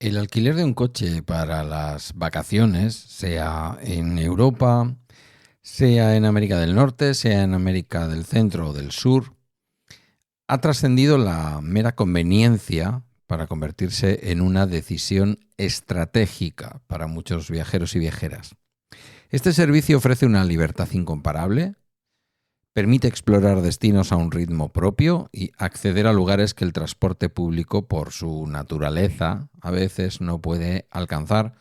El alquiler de un coche para las vacaciones, sea en Europa, sea en América del Norte, sea en América del Centro o del Sur, ha trascendido la mera conveniencia para convertirse en una decisión estratégica para muchos viajeros y viajeras. Este servicio ofrece una libertad incomparable, permite explorar destinos a un ritmo propio y acceder a lugares que el transporte público, por su naturaleza, a veces no puede alcanzar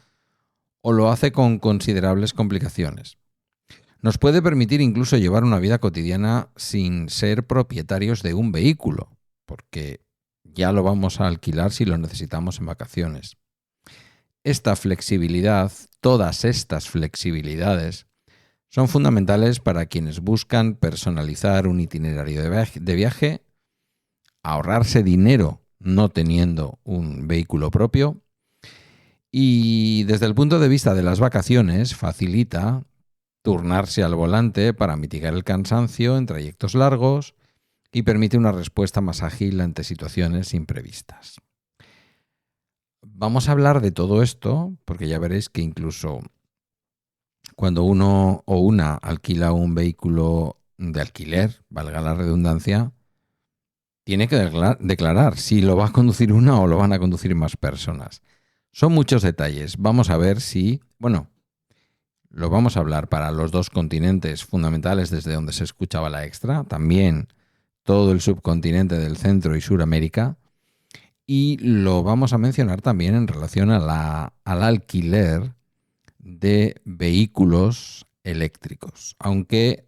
o lo hace con considerables complicaciones. Nos puede permitir incluso llevar una vida cotidiana sin ser propietarios de un vehículo, porque ya lo vamos a alquilar si lo necesitamos en vacaciones. Esta flexibilidad, todas estas flexibilidades, son fundamentales para quienes buscan personalizar un itinerario de viaje, ahorrarse dinero no teniendo un vehículo propio y desde el punto de vista de las vacaciones facilita turnarse al volante para mitigar el cansancio en trayectos largos y permite una respuesta más ágil ante situaciones imprevistas. Vamos a hablar de todo esto porque ya veréis que incluso cuando uno o una alquila un vehículo de alquiler, valga la redundancia, tiene que declarar si lo va a conducir una o lo van a conducir más personas. Son muchos detalles. Vamos a ver si, lo vamos a hablar para los dos continentes fundamentales desde donde se escuchaba la extra, también todo el subcontinente del Centro y Suramérica, y lo vamos a mencionar también en relación al alquiler de vehículos eléctricos, aunque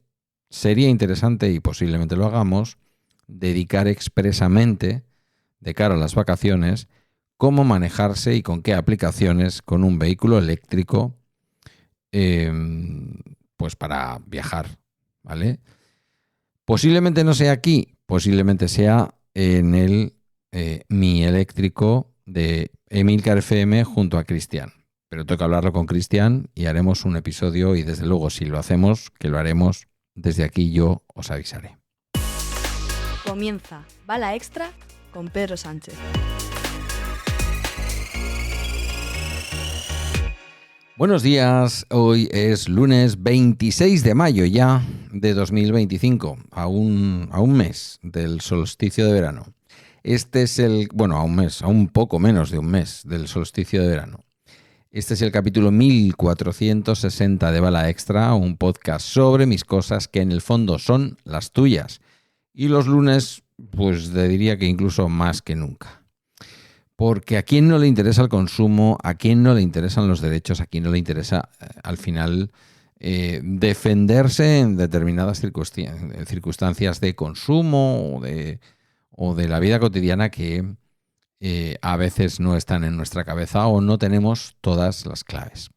sería interesante, y posiblemente lo hagamos, dedicar expresamente, de cara a las vacaciones, cómo manejarse y con qué aplicaciones con un vehículo eléctrico pues para viajar, ¿vale? Posiblemente no sea aquí, posiblemente sea en el Mi Eléctrico de Emilcar FM junto a Cristian. Pero tengo que hablarlo con Cristian y haremos un episodio y desde luego si lo hacemos, que lo haremos, desde aquí yo os avisaré. Comienza Bala Extra con Pedro Sánchez. Buenos días, hoy es lunes 26 de mayo ya de 2025, a un mes del solsticio de verano. Este es a un poco menos de un mes del solsticio de verano. Este es el capítulo 1460 de Bala Extra, un podcast sobre mis cosas que en el fondo son las tuyas. Y los lunes, pues te diría que incluso más que nunca. Porque a quién no le interesa el consumo, a quién no le interesan los derechos, a quién no le interesa al final defenderse en determinadas circunstancias de consumo o de la vida cotidiana que a veces no están en nuestra cabeza o no tenemos todas las claves.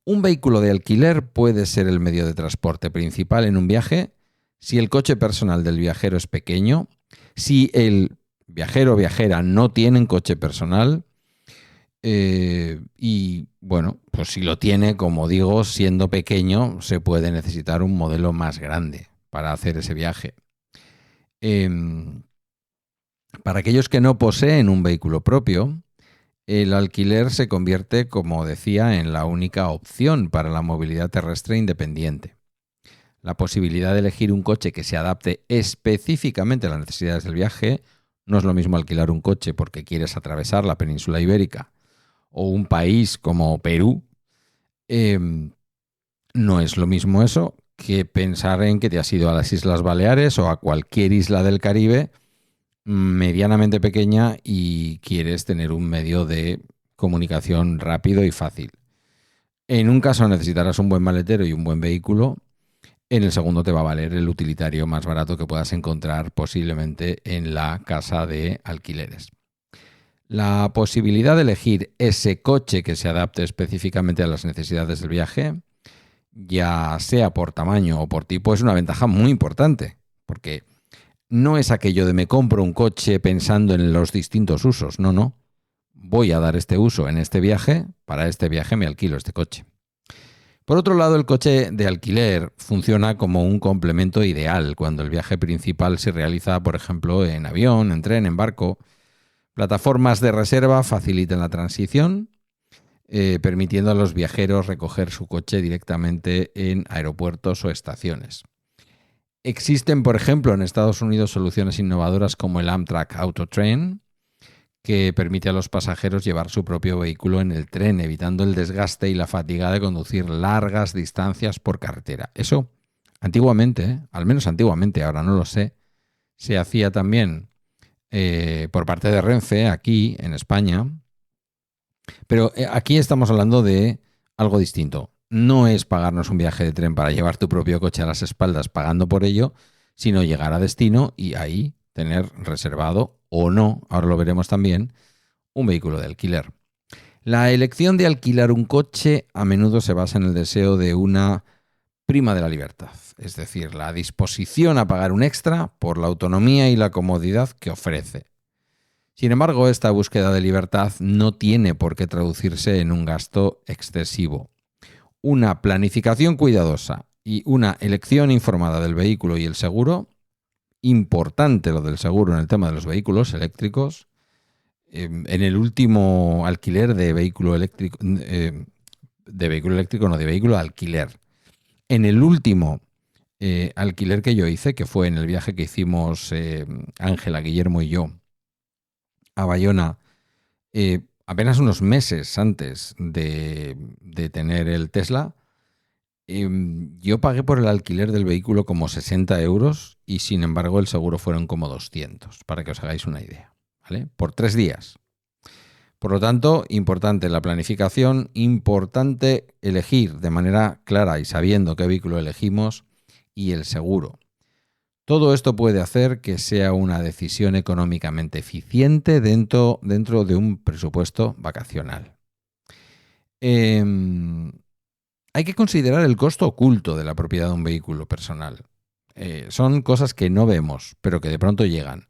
Un vehículo de alquiler puede ser el medio de transporte principal en un viaje si el coche personal del viajero es pequeño, si el viajero o viajera no tienen coche personal pues si lo tiene, como digo, siendo pequeño, se puede necesitar un modelo más grande para hacer ese viaje. Para aquellos que no poseen un vehículo propio, el alquiler se convierte, como decía, en la única opción para la movilidad terrestre independiente. La posibilidad de elegir un coche que se adapte específicamente a las necesidades del viaje no es lo mismo alquilar un coche porque quieres atravesar la península ibérica o un país como Perú. No es lo mismo eso que pensar en que te has ido a las Islas Baleares o a cualquier isla del Caribe medianamente pequeña y quieres tener un medio de comunicación rápido y fácil. En un caso necesitarás un buen maletero y un buen vehículo. En el segundo te va a valer el utilitario más barato que puedas encontrar posiblemente en la casa de alquileres. La posibilidad de elegir ese coche que se adapte específicamente a las necesidades del viaje, ya sea por tamaño o por tipo, es una ventaja muy importante, porque no es aquello de me compro un coche pensando en los distintos usos, no. Voy a dar este uso en este viaje, para este viaje me alquilo este coche. Por otro lado, el coche de alquiler funciona como un complemento ideal cuando el viaje principal se realiza, por ejemplo, en avión, en tren, en barco. Plataformas de reserva facilitan la transición, permitiendo a los viajeros recoger su coche directamente en aeropuertos o estaciones. Existen, por ejemplo, en Estados Unidos soluciones innovadoras como el Amtrak Autotrain, que permite a los pasajeros llevar su propio vehículo en el tren, evitando el desgaste y la fatiga de conducir largas distancias por carretera. Eso, antiguamente, al menos antiguamente, ahora no lo sé, se hacía también por parte de Renfe, aquí en España. Pero aquí estamos hablando de algo distinto. No es pagarnos un viaje de tren para llevar tu propio coche a las espaldas pagando por ello, sino llegar a destino y ahí tener reservado o no, ahora lo veremos también, un vehículo de alquiler. La elección de alquilar un coche a menudo se basa en el deseo de una prima de la libertad, es decir, la disposición a pagar un extra por la autonomía y la comodidad que ofrece. Sin embargo, esta búsqueda de libertad no tiene por qué traducirse en un gasto excesivo. Una planificación cuidadosa y una elección informada del vehículo y el seguro, importante lo del seguro en el tema de los vehículos eléctricos, en el último alquiler de vehículo eléctrico, de vehículo de alquiler. En el último alquiler que yo hice, que fue en el viaje que hicimos Ángela, Guillermo y yo, a Bayona, apenas unos meses antes de tener el Tesla, yo pagué por el alquiler del vehículo como 60 euros y sin embargo el seguro fueron como 200, para que os hagáis una idea, ¿vale? Por 3 días. Por lo tanto, importante la planificación, importante elegir de manera clara y sabiendo qué vehículo elegimos y el seguro. Todo esto puede hacer que sea una decisión económicamente eficiente dentro de un presupuesto vacacional. Hay que considerar el costo oculto de la propiedad de un vehículo personal. Son cosas que no vemos, pero que de pronto llegan.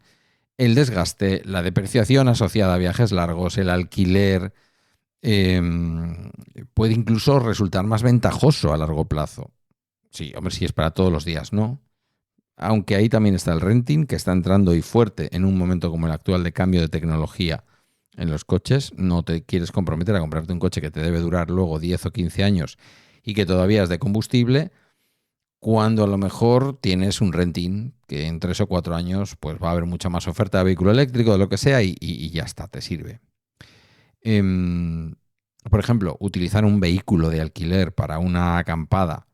El desgaste, la depreciación asociada a viajes largos, el alquiler, puede incluso resultar más ventajoso a largo plazo. Sí, hombre, si es para todos los días, ¿no? Aunque ahí también está el renting, que está entrando y fuerte en un momento como el actual de cambio de tecnología en los coches. No te quieres comprometer a comprarte un coche que te debe durar luego 10 o 15 años y que todavía es de combustible, cuando a lo mejor tienes un renting que en 3 o 4 años pues va a haber mucha más oferta de vehículo eléctrico, de lo que sea, y ya está, te sirve. Por ejemplo, utilizar un vehículo de alquiler para una acampada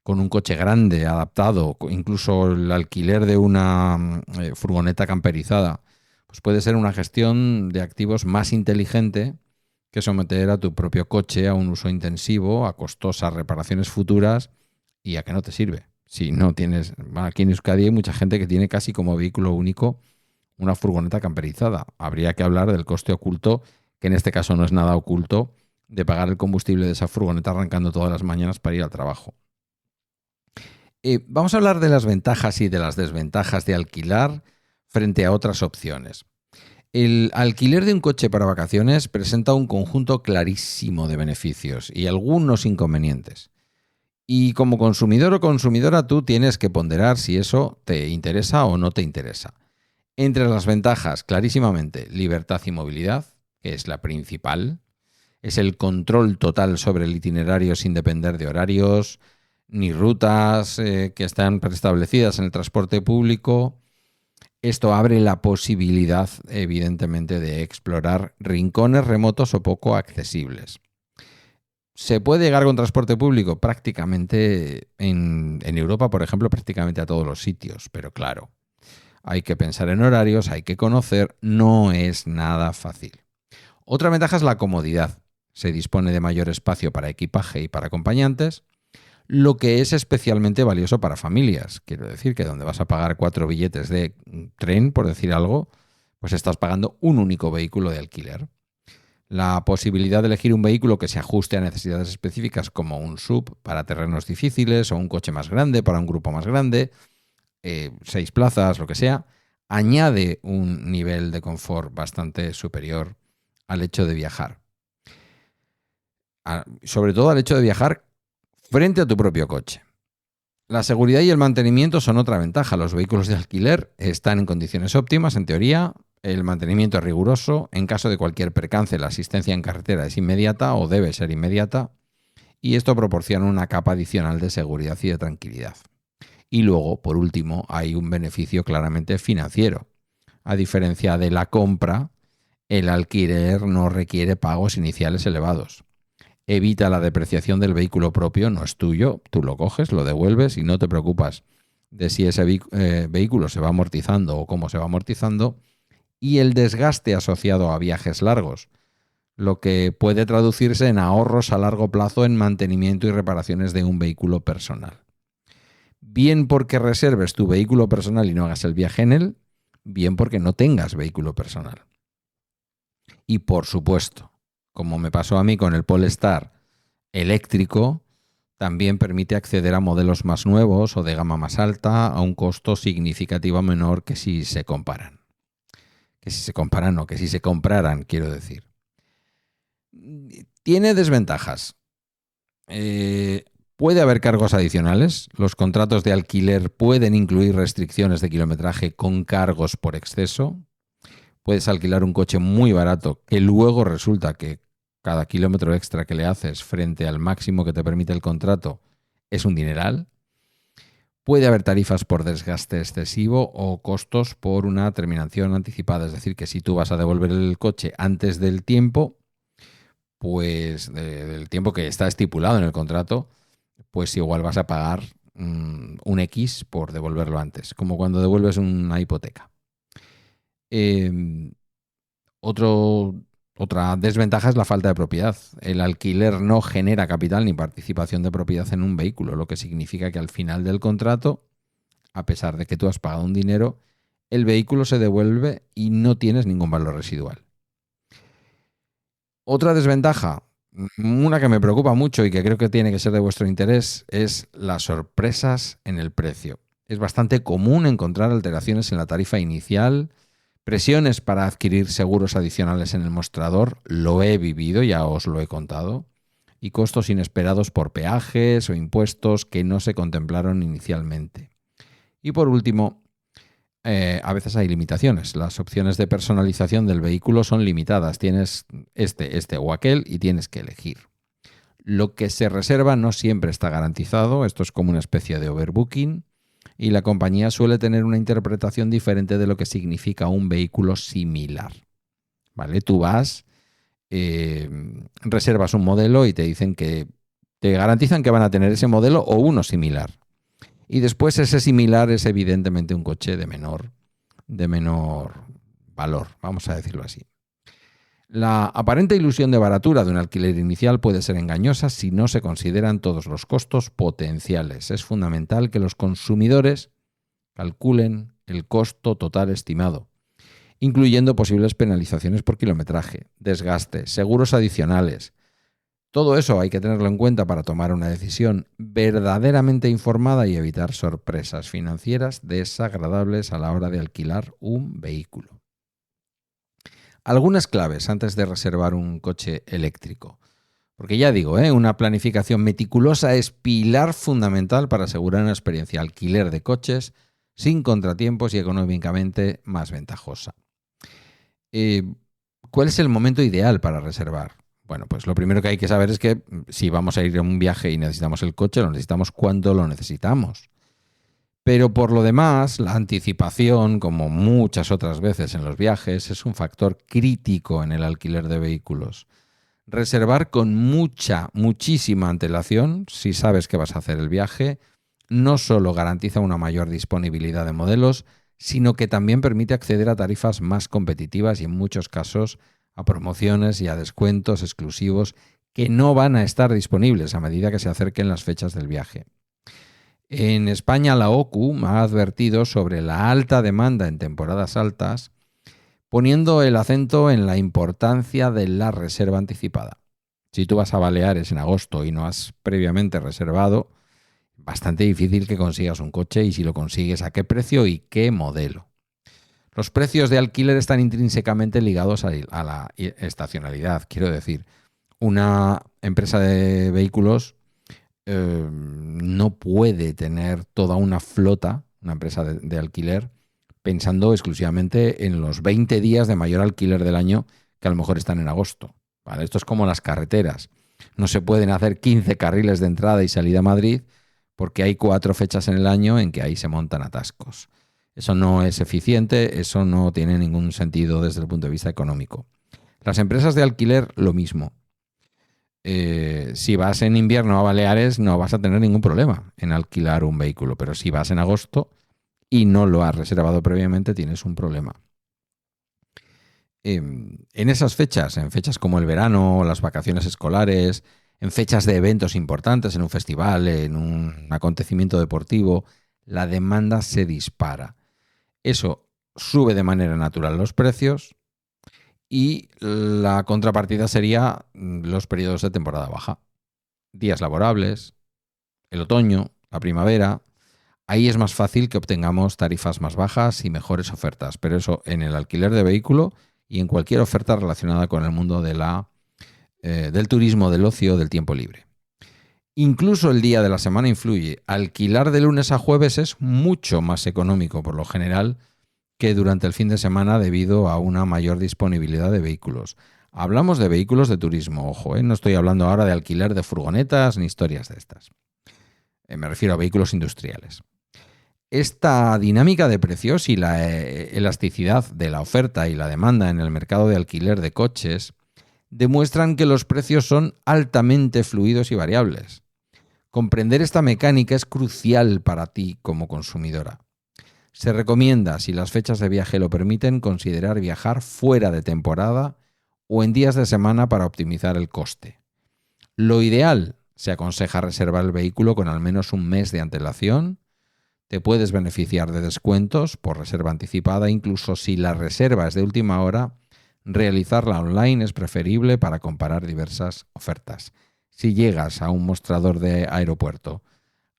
con un coche grande, adaptado, incluso el alquiler de una furgoneta camperizada, pues puede ser una gestión de activos más inteligente que someter a tu propio coche a un uso intensivo, a costosas reparaciones futuras y a que no te sirve. Si no tienes, aquí en Euskadi hay mucha gente que tiene casi como vehículo único una furgoneta camperizada. Habría que hablar del coste oculto, que en este caso no es nada oculto, de pagar el combustible de esa furgoneta arrancando todas las mañanas para ir al trabajo. Vamos a hablar de las ventajas y de las desventajas de alquilar frente a otras opciones. El alquiler de un coche para vacaciones presenta un conjunto clarísimo de beneficios y algunos inconvenientes. Y como consumidor o consumidora tú tienes que ponderar si eso te interesa o no te interesa. Entre las ventajas, clarísimamente, libertad y movilidad, que es la principal. Es el control total sobre el itinerario sin depender de horarios, ni rutas que están preestablecidas en el transporte público. Esto abre la posibilidad, evidentemente, de explorar rincones remotos o poco accesibles. ¿Se puede llegar con transporte público? Prácticamente en Europa, por ejemplo, prácticamente a todos los sitios, pero claro, hay que pensar en horarios, hay que conocer, no es nada fácil. Otra ventaja es la comodidad. Se dispone de mayor espacio para equipaje y para acompañantes, lo que es especialmente valioso para familias. Quiero decir que donde vas a pagar 4 billetes de tren, por decir algo, pues estás pagando un único vehículo de alquiler. La posibilidad de elegir un vehículo que se ajuste a necesidades específicas, como un SUV para terrenos difíciles o un coche más grande para un grupo más grande, 6 plazas, lo que sea, añade un nivel de confort bastante superior al hecho de viajar. Sobre todo al hecho de viajar frente a tu propio coche. La seguridad y el mantenimiento son otra ventaja. Los vehículos de alquiler están en condiciones óptimas, en teoría, el mantenimiento es riguroso. En caso de cualquier percance, la asistencia en carretera es inmediata o debe ser inmediata. Y esto proporciona una capa adicional de seguridad y de tranquilidad. Y luego, por último, hay un beneficio claramente financiero. A diferencia de la compra, el alquiler no requiere pagos iniciales elevados. Evita la depreciación del vehículo propio, no es tuyo, tú lo coges, lo devuelves y no te preocupas de si ese vehículo se va amortizando o cómo se va amortizando, y el desgaste asociado a viajes largos, lo que puede traducirse en ahorros a largo plazo en mantenimiento y reparaciones de un vehículo personal. Bien porque reserves tu vehículo personal y no hagas el viaje en él, bien porque no tengas vehículo personal. Y por supuesto, como me pasó a mí con el Polestar eléctrico, también permite acceder a modelos más nuevos o de gama más alta a un costo significativo menor que si se comparan. Que si se compraran, quiero decir. Tiene desventajas. Puede haber cargos adicionales. Los contratos de alquiler pueden incluir restricciones de kilometraje con cargos por exceso. Puedes alquilar un coche muy barato que luego resulta que cada kilómetro extra que le haces frente al máximo que te permite el contrato es un dineral. Puede haber tarifas por desgaste excesivo o costos por una terminación anticipada. Es decir, que si tú vas a devolver el coche antes del tiempo, pues del tiempo que está estipulado en el contrato, pues igual vas a pagar un X por devolverlo antes, como cuando devuelves una hipoteca. Otra desventaja es la falta de propiedad. El alquiler no genera capital ni participación de propiedad en un vehículo, lo que significa que al final del contrato, a pesar de que tú has pagado un dinero, el vehículo se devuelve y no tienes ningún valor residual. Otra desventaja, una que me preocupa mucho y que creo que tiene que ser de vuestro interés, es las sorpresas en el precio. Es bastante común encontrar alteraciones en la tarifa inicial, presiones para adquirir seguros adicionales en el mostrador, lo he vivido, ya os lo he contado, y costos inesperados por peajes o impuestos que no se contemplaron inicialmente. Y por último, a veces hay limitaciones. Las opciones de personalización del vehículo son limitadas. Tienes este o aquel y tienes que elegir. Lo que se reserva no siempre está garantizado. Esto es como una especie de overbooking. Y la compañía suele tener una interpretación diferente de lo que significa un vehículo similar. ¿Vale? Tú vas, reservas un modelo y te dicen que te garantizan que van a tener ese modelo o uno similar. Y después ese similar es evidentemente un coche de menor valor, vamos a decirlo así. La aparente ilusión de baratura de un alquiler inicial puede ser engañosa si no se consideran todos los costos potenciales. Es fundamental que los consumidores calculen el costo total estimado, incluyendo posibles penalizaciones por kilometraje, desgaste, seguros adicionales. Todo eso hay que tenerlo en cuenta para tomar una decisión verdaderamente informada y evitar sorpresas financieras desagradables a la hora de alquilar un vehículo. Algunas claves antes de reservar un coche eléctrico. Porque ya digo, una planificación meticulosa es pilar fundamental para asegurar una experiencia alquiler de coches sin contratiempos y económicamente más ventajosa. ¿Cuál es el momento ideal para reservar? Bueno, pues lo primero que hay que saber es que si vamos a ir a un viaje y necesitamos el coche, lo necesitamos cuando lo necesitamos. Pero por lo demás, la anticipación, como muchas otras veces en los viajes, es un factor crítico en el alquiler de vehículos. Reservar con muchísima antelación, si sabes que vas a hacer el viaje, no solo garantiza una mayor disponibilidad de modelos, sino que también permite acceder a tarifas más competitivas y en muchos casos a promociones y a descuentos exclusivos que no van a estar disponibles a medida que se acerquen las fechas del viaje. En España, la OCU ha advertido sobre la alta demanda en temporadas altas, poniendo el acento en la importancia de la reserva anticipada. Si tú vas a Baleares en agosto y no has previamente reservado, bastante difícil que consigas un coche, y si lo consigues, ¿a qué precio y qué modelo? Los precios de alquiler están intrínsecamente ligados a la estacionalidad. Quiero decir, una empresa de vehículos no puede tener toda una flota, una empresa de alquiler, pensando exclusivamente en los 20 días de mayor alquiler del año que a lo mejor están en agosto. ¿Vale? Esto es como las carreteras. No se pueden hacer 15 carriles de entrada y salida a Madrid porque hay 4 fechas en el año en que ahí se montan atascos. Eso no es eficiente, eso no tiene ningún sentido desde el punto de vista económico. Las empresas de alquiler, lo mismo. Si vas en invierno a Baleares no vas a tener ningún problema en alquilar un vehículo, pero si vas en agosto y no lo has reservado previamente, tienes un problema. En esas fechas, en fechas como el verano, las vacaciones escolares, en fechas de eventos importantes, en un festival, en un acontecimiento deportivo, la demanda se dispara. Eso sube de manera natural los precios y la contrapartida sería los periodos de temporada baja. Días laborables, el otoño, la primavera. Ahí es más fácil que obtengamos tarifas más bajas y mejores ofertas, pero eso en el alquiler de vehículo y en cualquier oferta relacionada con el mundo del turismo, del ocio, del tiempo libre. Incluso el día de la semana influye. Alquilar de lunes a jueves es mucho más económico por lo general que durante el fin de semana debido a una mayor disponibilidad de vehículos. Hablamos de vehículos de turismo, ojo, no estoy hablando ahora de alquiler de furgonetas ni historias de estas. Me refiero a vehículos industriales. Esta dinámica de precios y la elasticidad de la oferta y la demanda en el mercado de alquiler de coches demuestran que los precios son altamente fluidos y variables. Comprender esta mecánica es crucial para ti como consumidora. Se recomienda, si las fechas de viaje lo permiten, considerar viajar fuera de temporada o en días de semana para optimizar el coste. Lo ideal, se aconseja reservar el vehículo con al menos un mes de antelación. Te puedes beneficiar de descuentos por reserva anticipada, incluso si la reserva es de última hora. Realizarla online es preferible para comparar diversas ofertas. Si llegas a un mostrador de aeropuerto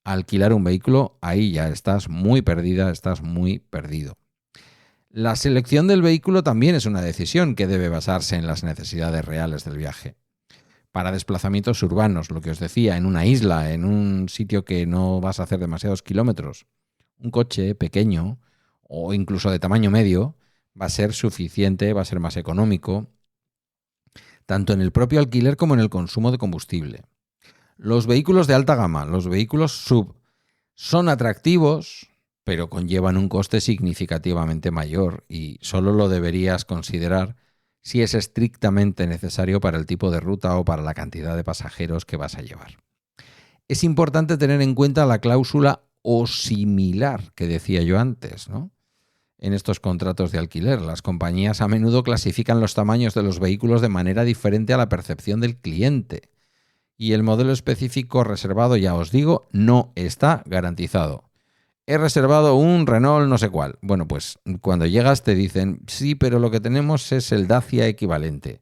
a alquilar un vehículo, ahí ya estás muy perdida, estás muy perdido. La selección del vehículo también es una decisión que debe basarse en las necesidades reales del viaje. Para desplazamientos urbanos, lo que os decía, en una isla, en un sitio que no vas a hacer demasiados kilómetros, un coche pequeño o incluso de tamaño medio va a ser suficiente, va a ser más económico, tanto en el propio alquiler como en el consumo de combustible. Los vehículos de alta gama, los vehículos SUV, son atractivos, pero conllevan un coste significativamente mayor y solo lo deberías considerar si es estrictamente necesario para el tipo de ruta o para la cantidad de pasajeros que vas a llevar. Es importante tener en cuenta la cláusula o similar que decía yo antes, ¿no? En estos contratos de alquiler, las compañías a menudo clasifican los tamaños de los vehículos de manera diferente a la percepción del cliente. Y el modelo específico reservado, ya os digo, no está garantizado. He reservado un Renault no sé cuál. Bueno, pues cuando llegas te dicen, sí, pero lo que tenemos es el Dacia equivalente.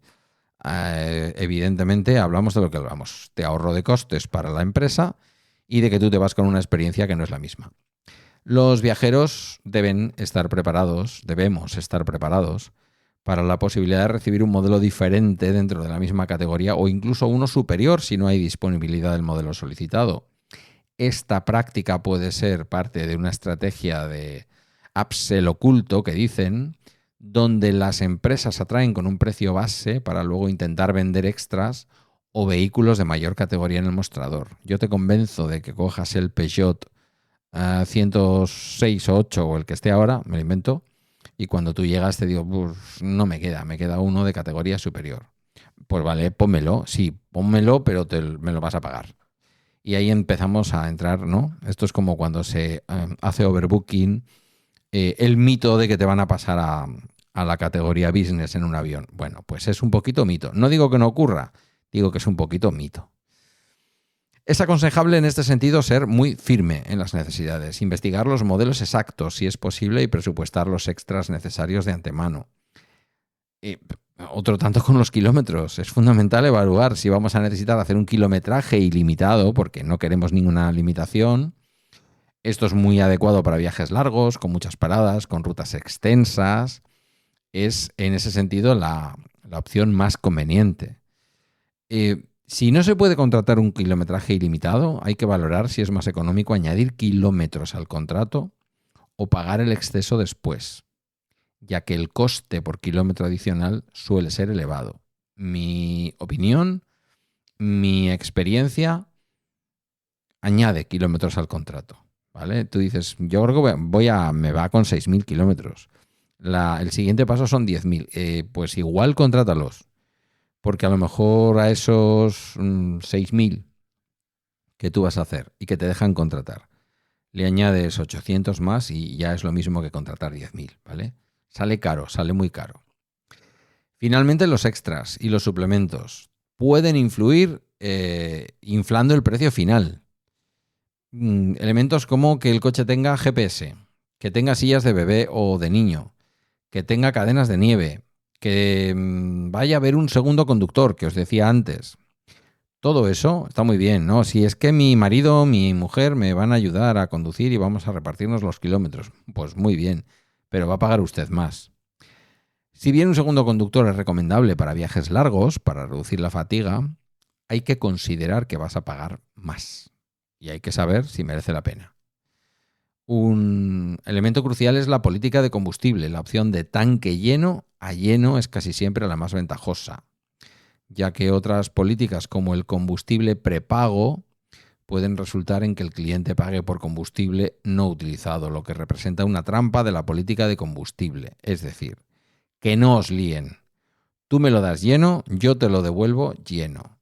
Evidentemente hablamos de lo que hablamos. Te ahorro de costes para la empresa y de que tú te vas con una experiencia que no es la misma. Los viajeros debemos estar preparados para la posibilidad de recibir un modelo diferente dentro de la misma categoría o incluso uno superior si no hay disponibilidad del modelo solicitado. Esta práctica puede ser parte de una estrategia de upsell oculto que dicen, donde las empresas atraen con un precio base para luego intentar vender extras o vehículos de mayor categoría en el mostrador. Yo te convenzo de que cojas el Peugeot 106 o 8 o el que esté ahora, me lo invento, y cuando tú llegas te digo, no me queda uno de categoría superior. Pues vale, pónmelo, sí, pónmelo, pero me lo vas a pagar. Y ahí empezamos a entrar, ¿no? Esto es como cuando se hace overbooking, el mito de que te van a pasar a la categoría business en un avión. Bueno, pues es un poquito mito. No digo que no ocurra, digo que es un poquito mito. Es aconsejable en este sentido ser muy firme en las necesidades, investigar los modelos exactos si es posible y presupuestar los extras necesarios de antemano. Y otro tanto con los kilómetros. Es fundamental evaluar si vamos a necesitar hacer un kilometraje ilimitado porque no queremos ninguna limitación. Esto es muy adecuado para viajes largos, con muchas paradas, con rutas extensas. Es en ese sentido la opción más conveniente. Si no se puede contratar un kilometraje ilimitado, hay que valorar si es más económico añadir kilómetros al contrato o pagar el exceso después, ya que el coste por kilómetro adicional suele ser elevado. Mi opinión, mi experiencia, añade kilómetros al contrato, ¿vale? Tú dices, yo creo que me va con 6.000 kilómetros. El siguiente paso son 10.000. Pues igual contrátalos, porque a lo mejor a esos 6.000 que tú vas a hacer y que te dejan contratar, le añades 800 más y ya es lo mismo que contratar 10.000, ¿vale? Sale caro, sale muy caro. Finalmente, los extras y los suplementos pueden influir inflando el precio final. Elementos como que el coche tenga GPS, que tenga sillas de bebé o de niño, que tenga cadenas de nieve, que vaya a haber un segundo conductor, que os decía antes. Todo eso está muy bien, ¿no? Si es que mi marido, mi mujer me van a ayudar a conducir y vamos a repartirnos los kilómetros, pues muy bien, pero va a pagar usted más. Si bien un segundo conductor es recomendable para viajes largos, para reducir la fatiga, hay que considerar que vas a pagar más y hay que saber si merece la pena. Un elemento crucial es la política de combustible. La opción de tanque lleno a lleno es casi siempre la más ventajosa, ya que otras políticas como el combustible prepago pueden resultar en que el cliente pague por combustible no utilizado, lo que representa una trampa de la política de combustible. Es decir, que no os líen. Tú me lo das lleno, yo te lo devuelvo lleno.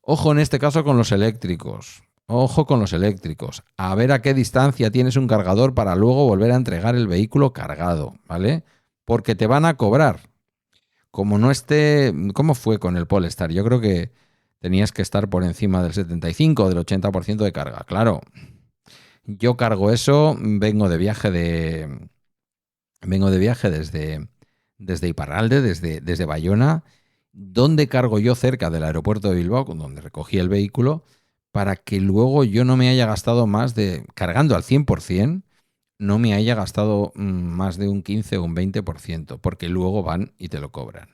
Ojo en este caso con los eléctricos. Ojo con los eléctricos. A ver a qué distancia tienes un cargador para luego volver a entregar el vehículo cargado, ¿vale? Porque te van a cobrar. Como no esté... ¿Cómo fue con el Polestar? Yo creo que tenías que estar por encima del 75 o del 80% de carga. Claro, yo cargo eso, vengo de viaje desde Iparralde, desde Bayona. ¿Dónde cargo yo? Cerca del aeropuerto de Bilbao, donde recogí el vehículo, para que luego yo no me haya gastado más cargando al 100%, no me haya gastado más de un 15 o un 20%, porque luego van y te lo cobran.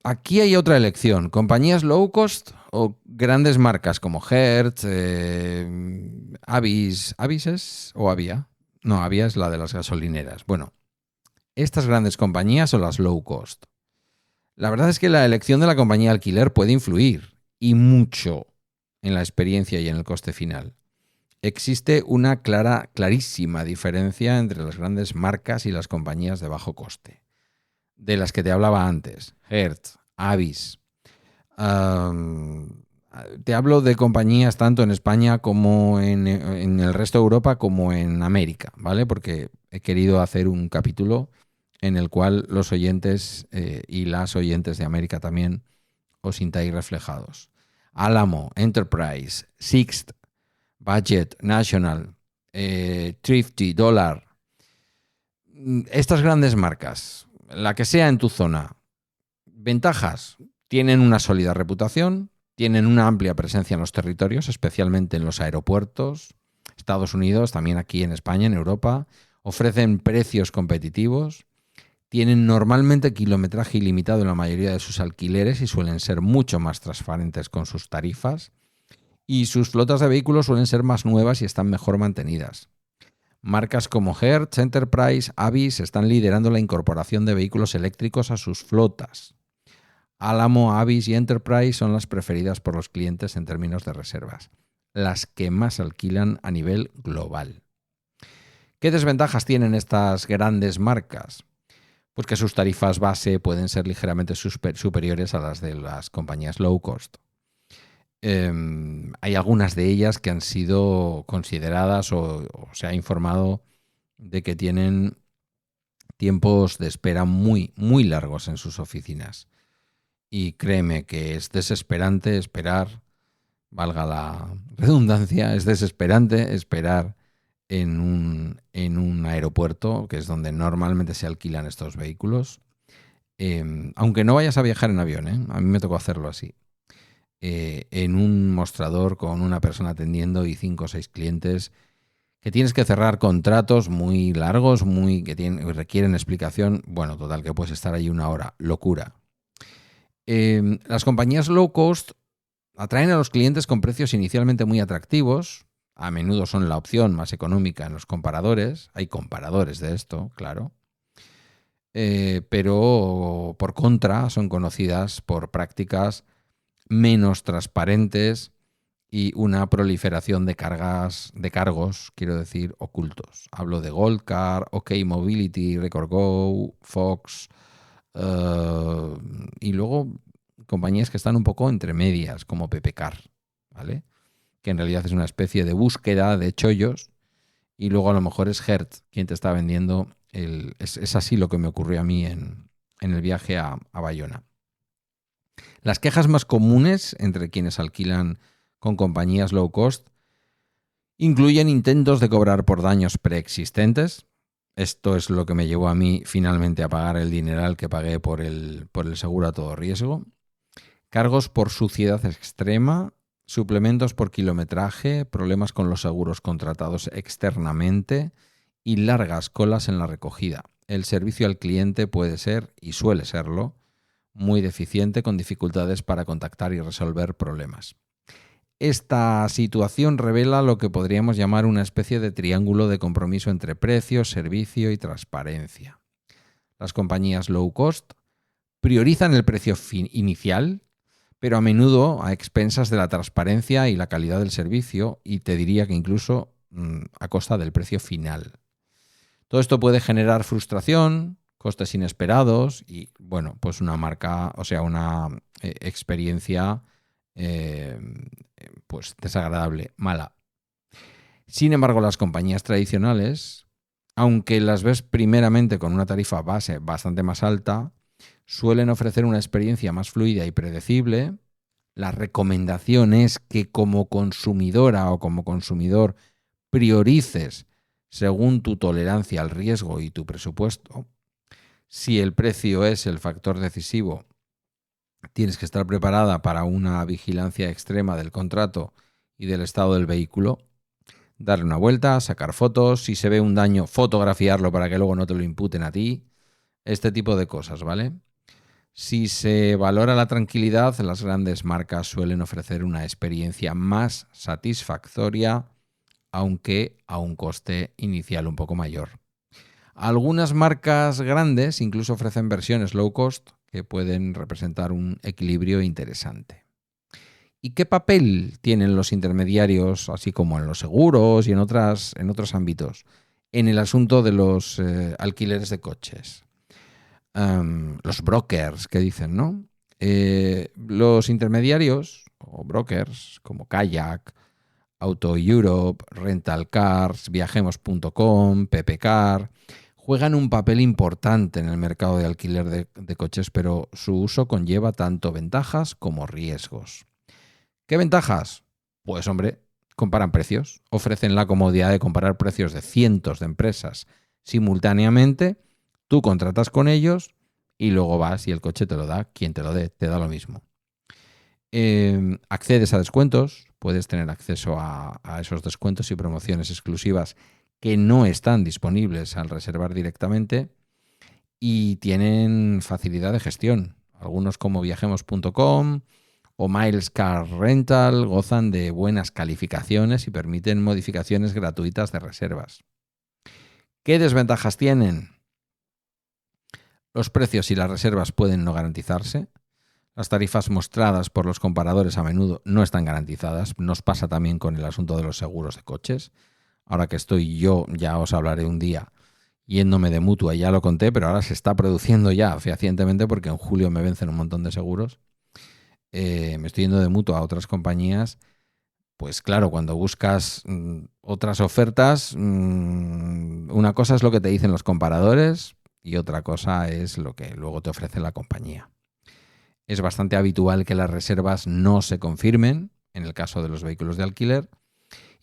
Aquí hay otra elección. Compañías low cost o grandes marcas como Hertz, Avis. ¿Avis es o Avia? No, Avia es la de las gasolineras. Bueno, estas grandes compañías o las low cost. La verdad es que la elección de la compañía de alquiler puede influir, y mucho, en la experiencia y en el coste final. Existe una clarísima diferencia entre las grandes marcas y las compañías de bajo coste, de las que te hablaba antes, Hertz, Avis. Te hablo de compañías tanto en España como en el resto de Europa como en América, ¿vale? Porque he querido hacer un capítulo en el cual los oyentes y las oyentes de América también os sintáis reflejados. Alamo, Enterprise, Sixt, Budget, National, Thrifty, Dollar. Estas grandes marcas, la que sea en tu zona. Ventajas: tienen una sólida reputación, tienen una amplia presencia en los territorios, especialmente en los aeropuertos, Estados Unidos, también aquí en España, en Europa. Ofrecen precios competitivos, tienen normalmente kilometraje ilimitado en la mayoría de sus alquileres y suelen ser mucho más transparentes con sus tarifas. Y sus flotas de vehículos suelen ser más nuevas y están mejor mantenidas. Marcas como Hertz, Enterprise, Avis están liderando la incorporación de vehículos eléctricos a sus flotas. Alamo, Avis y Enterprise son las preferidas por los clientes en términos de reservas, las que más alquilan a nivel global. ¿Qué desventajas tienen estas grandes marcas? Pues que sus tarifas base pueden ser ligeramente superiores a las de las compañías low cost. Hay algunas de ellas que han sido consideradas o se ha informado de que tienen tiempos de espera muy, muy largos en sus oficinas. Y créeme que es desesperante esperar, valga la redundancia, es desesperante esperar en un aeropuerto, que es donde normalmente se alquilan estos vehículos. Aunque no vayas a viajar en avión, a mí me tocó hacerlo así. En un mostrador con una persona atendiendo y 5 o 6 clientes, que tienes que cerrar contratos muy largos, que requieren explicación. Bueno, total, que puedes estar ahí una hora. Locura. Las compañías low cost atraen a los clientes con precios inicialmente muy atractivos, A menudo son la opción más económica en los comparadores. Hay comparadores de esto, claro. Pero por contra son conocidas por prácticas menos transparentes y una proliferación de cargos, quiero decir, ocultos. Hablo de Goldcar, OK Mobility, RecordGo, Fox, y luego compañías que están un poco entre medias, como PPCar, ¿vale? Que en realidad es una especie de búsqueda de chollos, y luego a lo mejor es Hertz quien te está vendiendo. Es así lo que me ocurrió a mí en el viaje a Bayona. Las quejas más comunes entre quienes alquilan con compañías low cost incluyen intentos de cobrar por daños preexistentes. Esto es lo que me llevó a mí finalmente a pagar el dineral que pagué por el seguro a todo riesgo. Cargos por suciedad extrema, suplementos por kilometraje, problemas con los seguros contratados externamente y largas colas en la recogida. El servicio al cliente puede ser, y suele serlo, muy deficiente, con dificultades para contactar y resolver problemas. Esta situación revela lo que podríamos llamar una especie de triángulo de compromiso entre precio, servicio y transparencia. Las compañías low cost priorizan el precio inicial, pero a menudo a expensas de la transparencia y la calidad del servicio, y te diría que incluso a costa del precio final. Todo esto puede generar frustración, costes inesperados y, bueno, pues una experiencia pues desagradable, mala. Sin embargo, las compañías tradicionales, aunque las ves primeramente con una tarifa base bastante más alta, suelen ofrecer una experiencia más fluida y predecible. La recomendación es que como consumidora o como consumidor priorices según tu tolerancia al riesgo y tu presupuesto. Si el precio es el factor decisivo, tienes que estar preparada para una vigilancia extrema del contrato y del estado del vehículo. Darle una vuelta, sacar fotos, si se ve un daño, fotografiarlo para que luego no te lo imputen a ti. Este tipo de cosas, ¿vale? Si se valora la tranquilidad, las grandes marcas suelen ofrecer una experiencia más satisfactoria, aunque a un coste inicial un poco mayor. Algunas marcas grandes incluso ofrecen versiones low cost que pueden representar un equilibrio interesante. ¿Y qué papel tienen los intermediarios, así como en los seguros y en otros ámbitos, en el asunto de los alquileres de coches? Los brokers, que dicen, ¿no? Los intermediarios o brokers como Kayak, Auto Europe, Rental Cars, Viajemos.com, PPCar, juegan un papel importante en el mercado de alquiler de coches, pero su uso conlleva tanto ventajas como riesgos. ¿Qué ventajas? Pues hombre, comparan precios, ofrecen la comodidad de comparar precios de cientos de empresas simultáneamente. Tú contratas con ellos y luego vas y el coche te lo da quien te lo dé, te da lo mismo. Accedes a descuentos, puedes tener acceso a esos descuentos y promociones exclusivas que no están disponibles al reservar directamente, y tienen facilidad de gestión. Algunos como Viajemos.com o Miles Car Rental gozan de buenas calificaciones y permiten modificaciones gratuitas de reservas. ¿Qué desventajas tienen? Los precios y las reservas pueden no garantizarse. Las tarifas mostradas por los comparadores a menudo no están garantizadas. Nos pasa también con el asunto de los seguros de coches. Ahora que estoy yo, ya os hablaré un día, yéndome de mutua, ya lo conté, pero ahora se está produciendo ya fehacientemente porque en julio me vencen un montón de seguros. Me estoy yendo de mutua a otras compañías. Pues claro, cuando buscas otras ofertas, una cosa es lo que te dicen los comparadores y otra cosa es lo que luego te ofrece la compañía. Es bastante habitual que las reservas no se confirmen en el caso de los vehículos de alquiler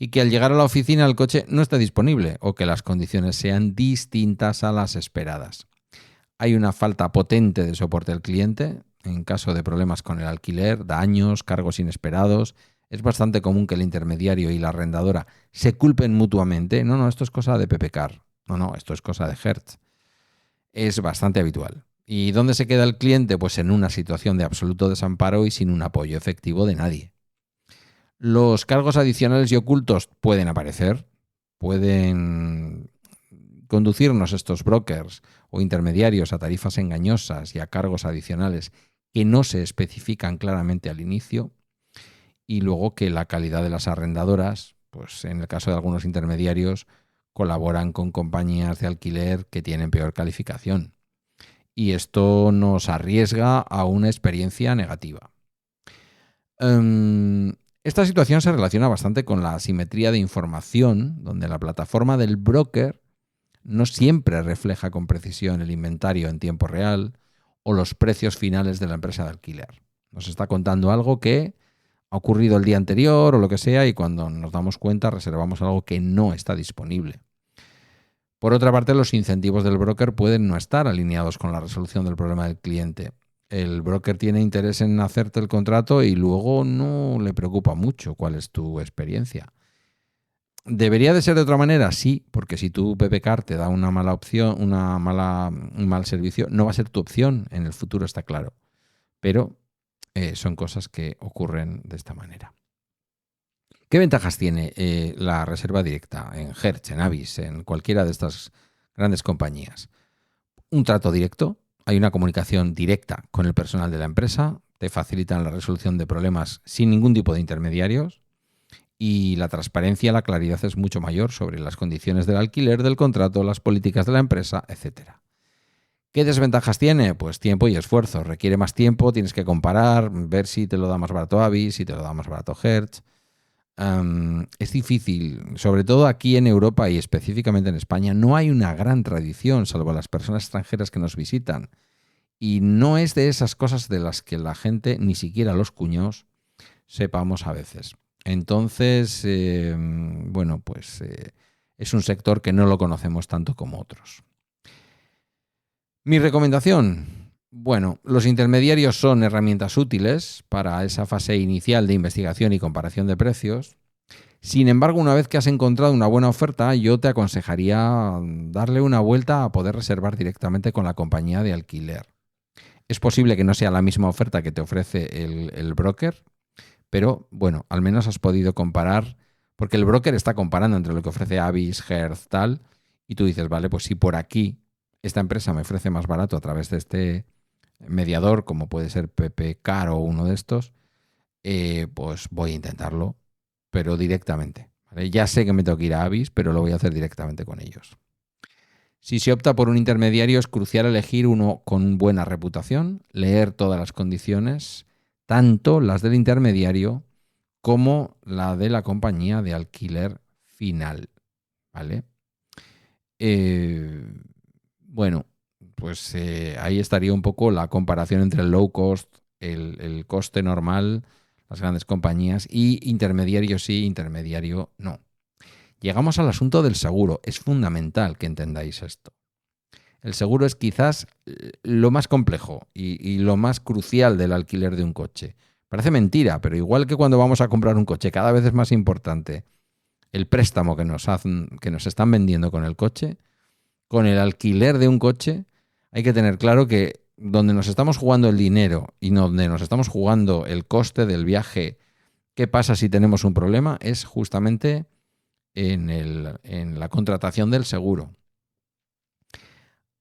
y que al llegar a la oficina el coche no esté disponible o que las condiciones sean distintas a las esperadas. Hay una falta potente de soporte al cliente en caso de problemas con el alquiler, daños, cargos inesperados. Es bastante común que el intermediario y la arrendadora se culpen mutuamente. No, esto es cosa de PPCar. No, esto es cosa de Hertz. Es bastante habitual. ¿Y dónde se queda el cliente? Pues en una situación de absoluto desamparo y sin un apoyo efectivo de nadie. Los cargos adicionales y ocultos pueden aparecer, pueden conducirnos estos brokers o intermediarios a tarifas engañosas y a cargos adicionales que no se especifican claramente al inicio, y luego que la calidad de las arrendadoras, pues en el caso de algunos intermediarios, colaboran con compañías de alquiler que tienen peor calificación. Y esto nos arriesga a una experiencia negativa. Esta situación se relaciona bastante con la asimetría de información, donde la plataforma del broker no siempre refleja con precisión el inventario en tiempo real o los precios finales de la empresa de alquiler. Nos está contando algo que ha ocurrido el día anterior o lo que sea, y cuando nos damos cuenta reservamos algo que no está disponible. Por otra parte, los incentivos del broker pueden no estar alineados con la resolución del problema del cliente. El broker tiene interés en hacerte el contrato y luego no le preocupa mucho cuál es tu experiencia. ¿Debería de ser de otra manera? Sí, porque si tu PPCAR te da una mala opción, un mal servicio, no va a ser tu opción en el futuro, está claro. Pero son cosas que ocurren de esta manera. ¿Qué ventajas tiene la reserva directa en Hertz, en Avis, en cualquiera de estas grandes compañías? Un trato directo, hay una comunicación directa con el personal de la empresa, te facilitan la resolución de problemas sin ningún tipo de intermediarios, y la transparencia, la claridad es mucho mayor sobre las condiciones del alquiler, del contrato, las políticas de la empresa, etc. ¿Qué desventajas tiene? Pues tiempo y esfuerzo. Requiere más tiempo, tienes que comparar, ver si te lo da más barato Avis, si te lo da más barato Hertz. Es difícil, sobre todo aquí en Europa y específicamente en España, no hay una gran tradición, salvo las personas extranjeras que nos visitan. Y no es de esas cosas de las que la gente, ni siquiera los cuñados, sepamos a veces. Entonces, es un sector que no lo conocemos tanto como otros. Mi recomendación, los intermediarios son herramientas útiles para esa fase inicial de investigación y comparación de precios. Sin embargo, una vez que has encontrado una buena oferta, yo te aconsejaría darle una vuelta a poder reservar directamente con la compañía de alquiler. Es posible que no sea la misma oferta que te ofrece el broker, pero al menos has podido comparar, porque el broker está comparando entre lo que ofrece Avis, Hertz, tal, y tú dices, vale, pues si por aquí esta empresa me ofrece más barato a través de este mediador, como puede ser PPCAR o uno de estos, pues voy a intentarlo, pero directamente. ¿Vale? Ya sé que me tengo que ir a Avis, pero lo voy a hacer directamente con ellos. Si se opta por un intermediario, es crucial elegir uno con buena reputación, leer todas las condiciones, tanto las del intermediario como la de la compañía de alquiler final. ¿Vale? Ahí estaría un poco la comparación entre el low cost, el coste normal, las grandes compañías, y intermediario sí, intermediario no. Llegamos al asunto del seguro. Es fundamental que entendáis esto. El seguro es quizás lo más complejo y lo más crucial del alquiler de un coche. Parece mentira, pero igual que cuando vamos a comprar un coche, cada vez es más importante el préstamo que nos están vendiendo con el coche. Con el alquiler de un coche hay que tener claro que donde nos estamos jugando el dinero y donde nos estamos jugando el coste del viaje, qué pasa si tenemos un problema, es justamente en la contratación del seguro.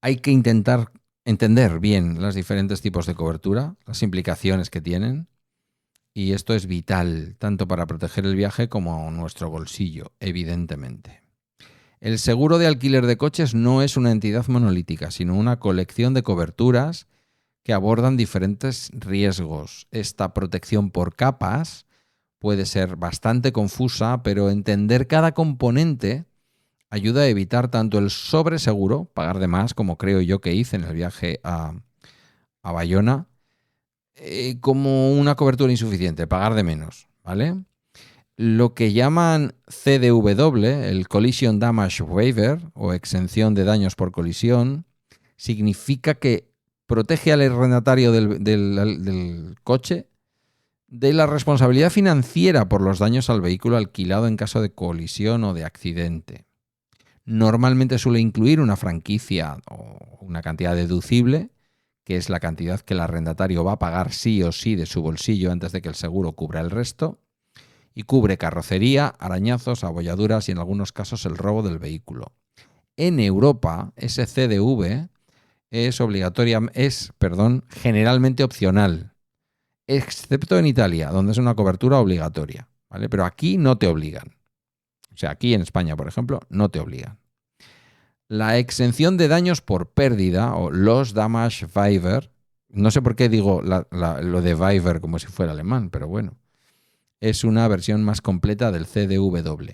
Hay que intentar entender bien los diferentes tipos de cobertura, las implicaciones que tienen, y esto es vital tanto para proteger el viaje como nuestro bolsillo, evidentemente. El seguro de alquiler de coches no es una entidad monolítica, sino una colección de coberturas que abordan diferentes riesgos. Esta protección por capas puede ser bastante confusa, pero entender cada componente ayuda a evitar tanto el sobreseguro, pagar de más, como creo yo que hice en el viaje a Bayona, como una cobertura insuficiente, pagar de menos, ¿vale? Lo que llaman CDW, el Collision Damage Waiver, o exención de daños por colisión, significa que protege al arrendatario del coche de la responsabilidad financiera por los daños al vehículo alquilado en caso de colisión o de accidente. Normalmente suele incluir una franquicia o una cantidad deducible, que es la cantidad que el arrendatario va a pagar sí o sí de su bolsillo antes de que el seguro cubra el resto. y cubre carrocería, arañazos, abolladuras y en algunos casos el robo del vehículo. En Europa, ese CDV es generalmente opcional, excepto en Italia, donde es una cobertura obligatoria, ¿vale? Pero aquí no te obligan. O sea, aquí en España, por ejemplo, no te obligan. La exención de daños por pérdida o Loss Damage Waiver, no sé por qué digo lo de Waiver como si fuera alemán, pero bueno, es una versión más completa del CDW.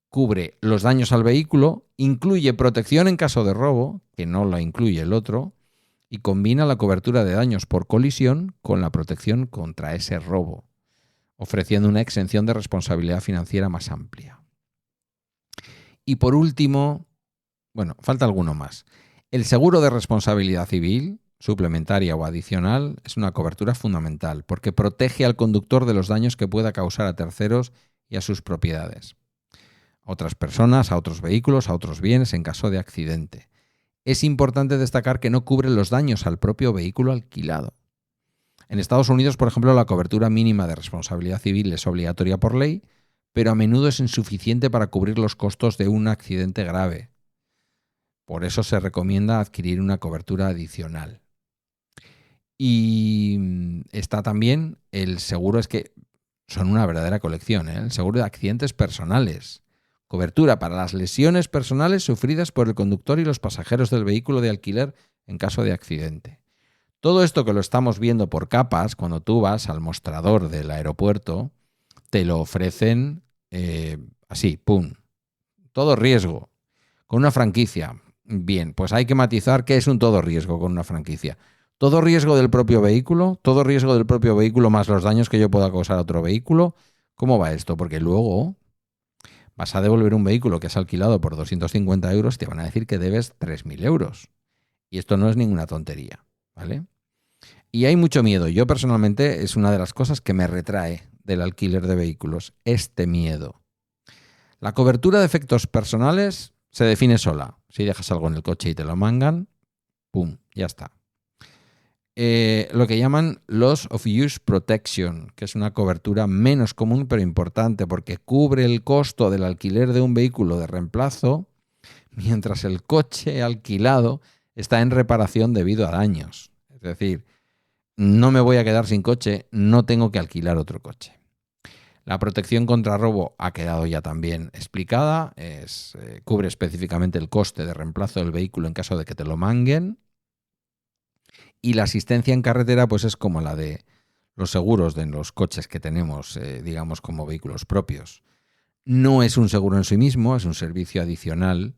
Cubre los daños al vehículo, incluye protección en caso de robo, que no la incluye el otro, y combina la cobertura de daños por colisión con la protección contra ese robo, ofreciendo una exención de responsabilidad financiera más amplia. Y por último, bueno, falta alguno más. El seguro de responsabilidad civil, suplementaria o adicional, es una cobertura fundamental porque protege al conductor de los daños que pueda causar a terceros y a sus propiedades, a otras personas, a otros vehículos, a otros bienes en caso de accidente. Es importante destacar que no cubre los daños al propio vehículo alquilado. En Estados Unidos, por ejemplo, la cobertura mínima de responsabilidad civil es obligatoria por ley, pero a menudo es insuficiente para cubrir los costos de un accidente grave. Por eso se recomienda adquirir una cobertura adicional. Y está también el seguro, es que son una verdadera colección, ¿eh? El seguro de accidentes personales. Cobertura para las lesiones personales sufridas por el conductor y los pasajeros del vehículo de alquiler en caso de accidente. Todo esto que lo estamos viendo por capas, cuando tú vas al mostrador del aeropuerto, te lo ofrecen así, pum. Todo riesgo, con una franquicia. Bien, pues hay que matizar qué es un todo riesgo con una franquicia. Todo riesgo del propio vehículo más los daños que yo pueda causar a otro vehículo. ¿Cómo va esto? Porque luego vas a devolver un vehículo que has alquilado por 250 euros y te van a decir que debes 3.000 euros. Y esto no es ninguna tontería, ¿vale? Y hay mucho miedo. Yo personalmente es una de las cosas que me retrae del alquiler de vehículos, este miedo. La cobertura de efectos personales se define sola. Si dejas algo en el coche y te lo mangan, ¡pum!, ya está. Lo que llaman Loss of Use Protection, que es una cobertura menos común pero importante porque cubre el costo del alquiler de un vehículo de reemplazo mientras el coche alquilado está en reparación debido a daños. Es decir, no me voy a quedar sin coche, no tengo que alquilar otro coche. La protección contra robo ha quedado ya también explicada, cubre específicamente el coste de reemplazo del vehículo en caso de que te lo manguen. Y la asistencia en carretera pues es como la de los seguros de los coches que tenemos, digamos, como vehículos propios. No es un seguro en sí mismo, es un servicio adicional,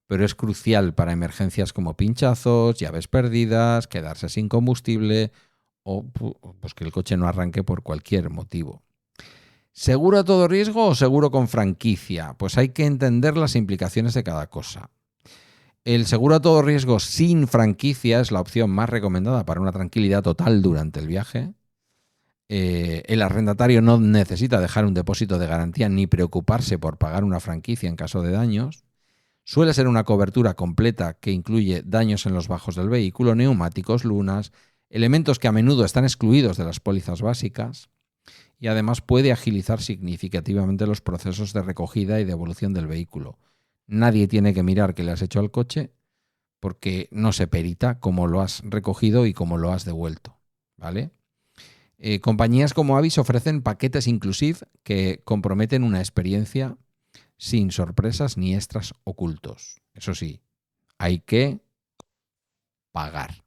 pero es crucial para emergencias como pinchazos, llaves perdidas, quedarse sin combustible o pues que el coche no arranque por cualquier motivo. ¿Seguro a todo riesgo o seguro con franquicia? Pues hay que entender las implicaciones de cada cosa. El seguro a todo riesgo sin franquicia es la opción más recomendada para una tranquilidad total durante el viaje. El arrendatario no necesita dejar un depósito de garantía ni preocuparse por pagar una franquicia en caso de daños. Suele ser una cobertura completa que incluye daños en los bajos del vehículo, neumáticos, lunas, elementos que a menudo están excluidos de las pólizas básicas y además puede agilizar significativamente los procesos de recogida y devolución del vehículo. Nadie tiene que mirar qué le has hecho al coche porque no se perita cómo lo has recogido y cómo lo has devuelto, ¿vale? Compañías como Avis ofrecen paquetes inclusive que comprometen una experiencia sin sorpresas ni extras ocultos. Eso sí, hay que pagar.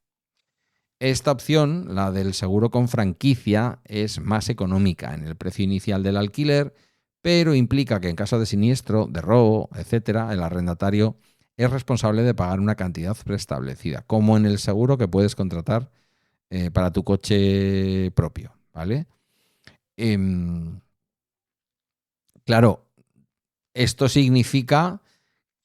Esta opción, la del seguro con franquicia, es más económica en el precio inicial del alquiler, pero implica que en caso de siniestro, de robo, etcétera, el arrendatario es responsable de pagar una cantidad preestablecida, como en el seguro que puedes contratar para tu coche propio, ¿vale? Claro, esto significa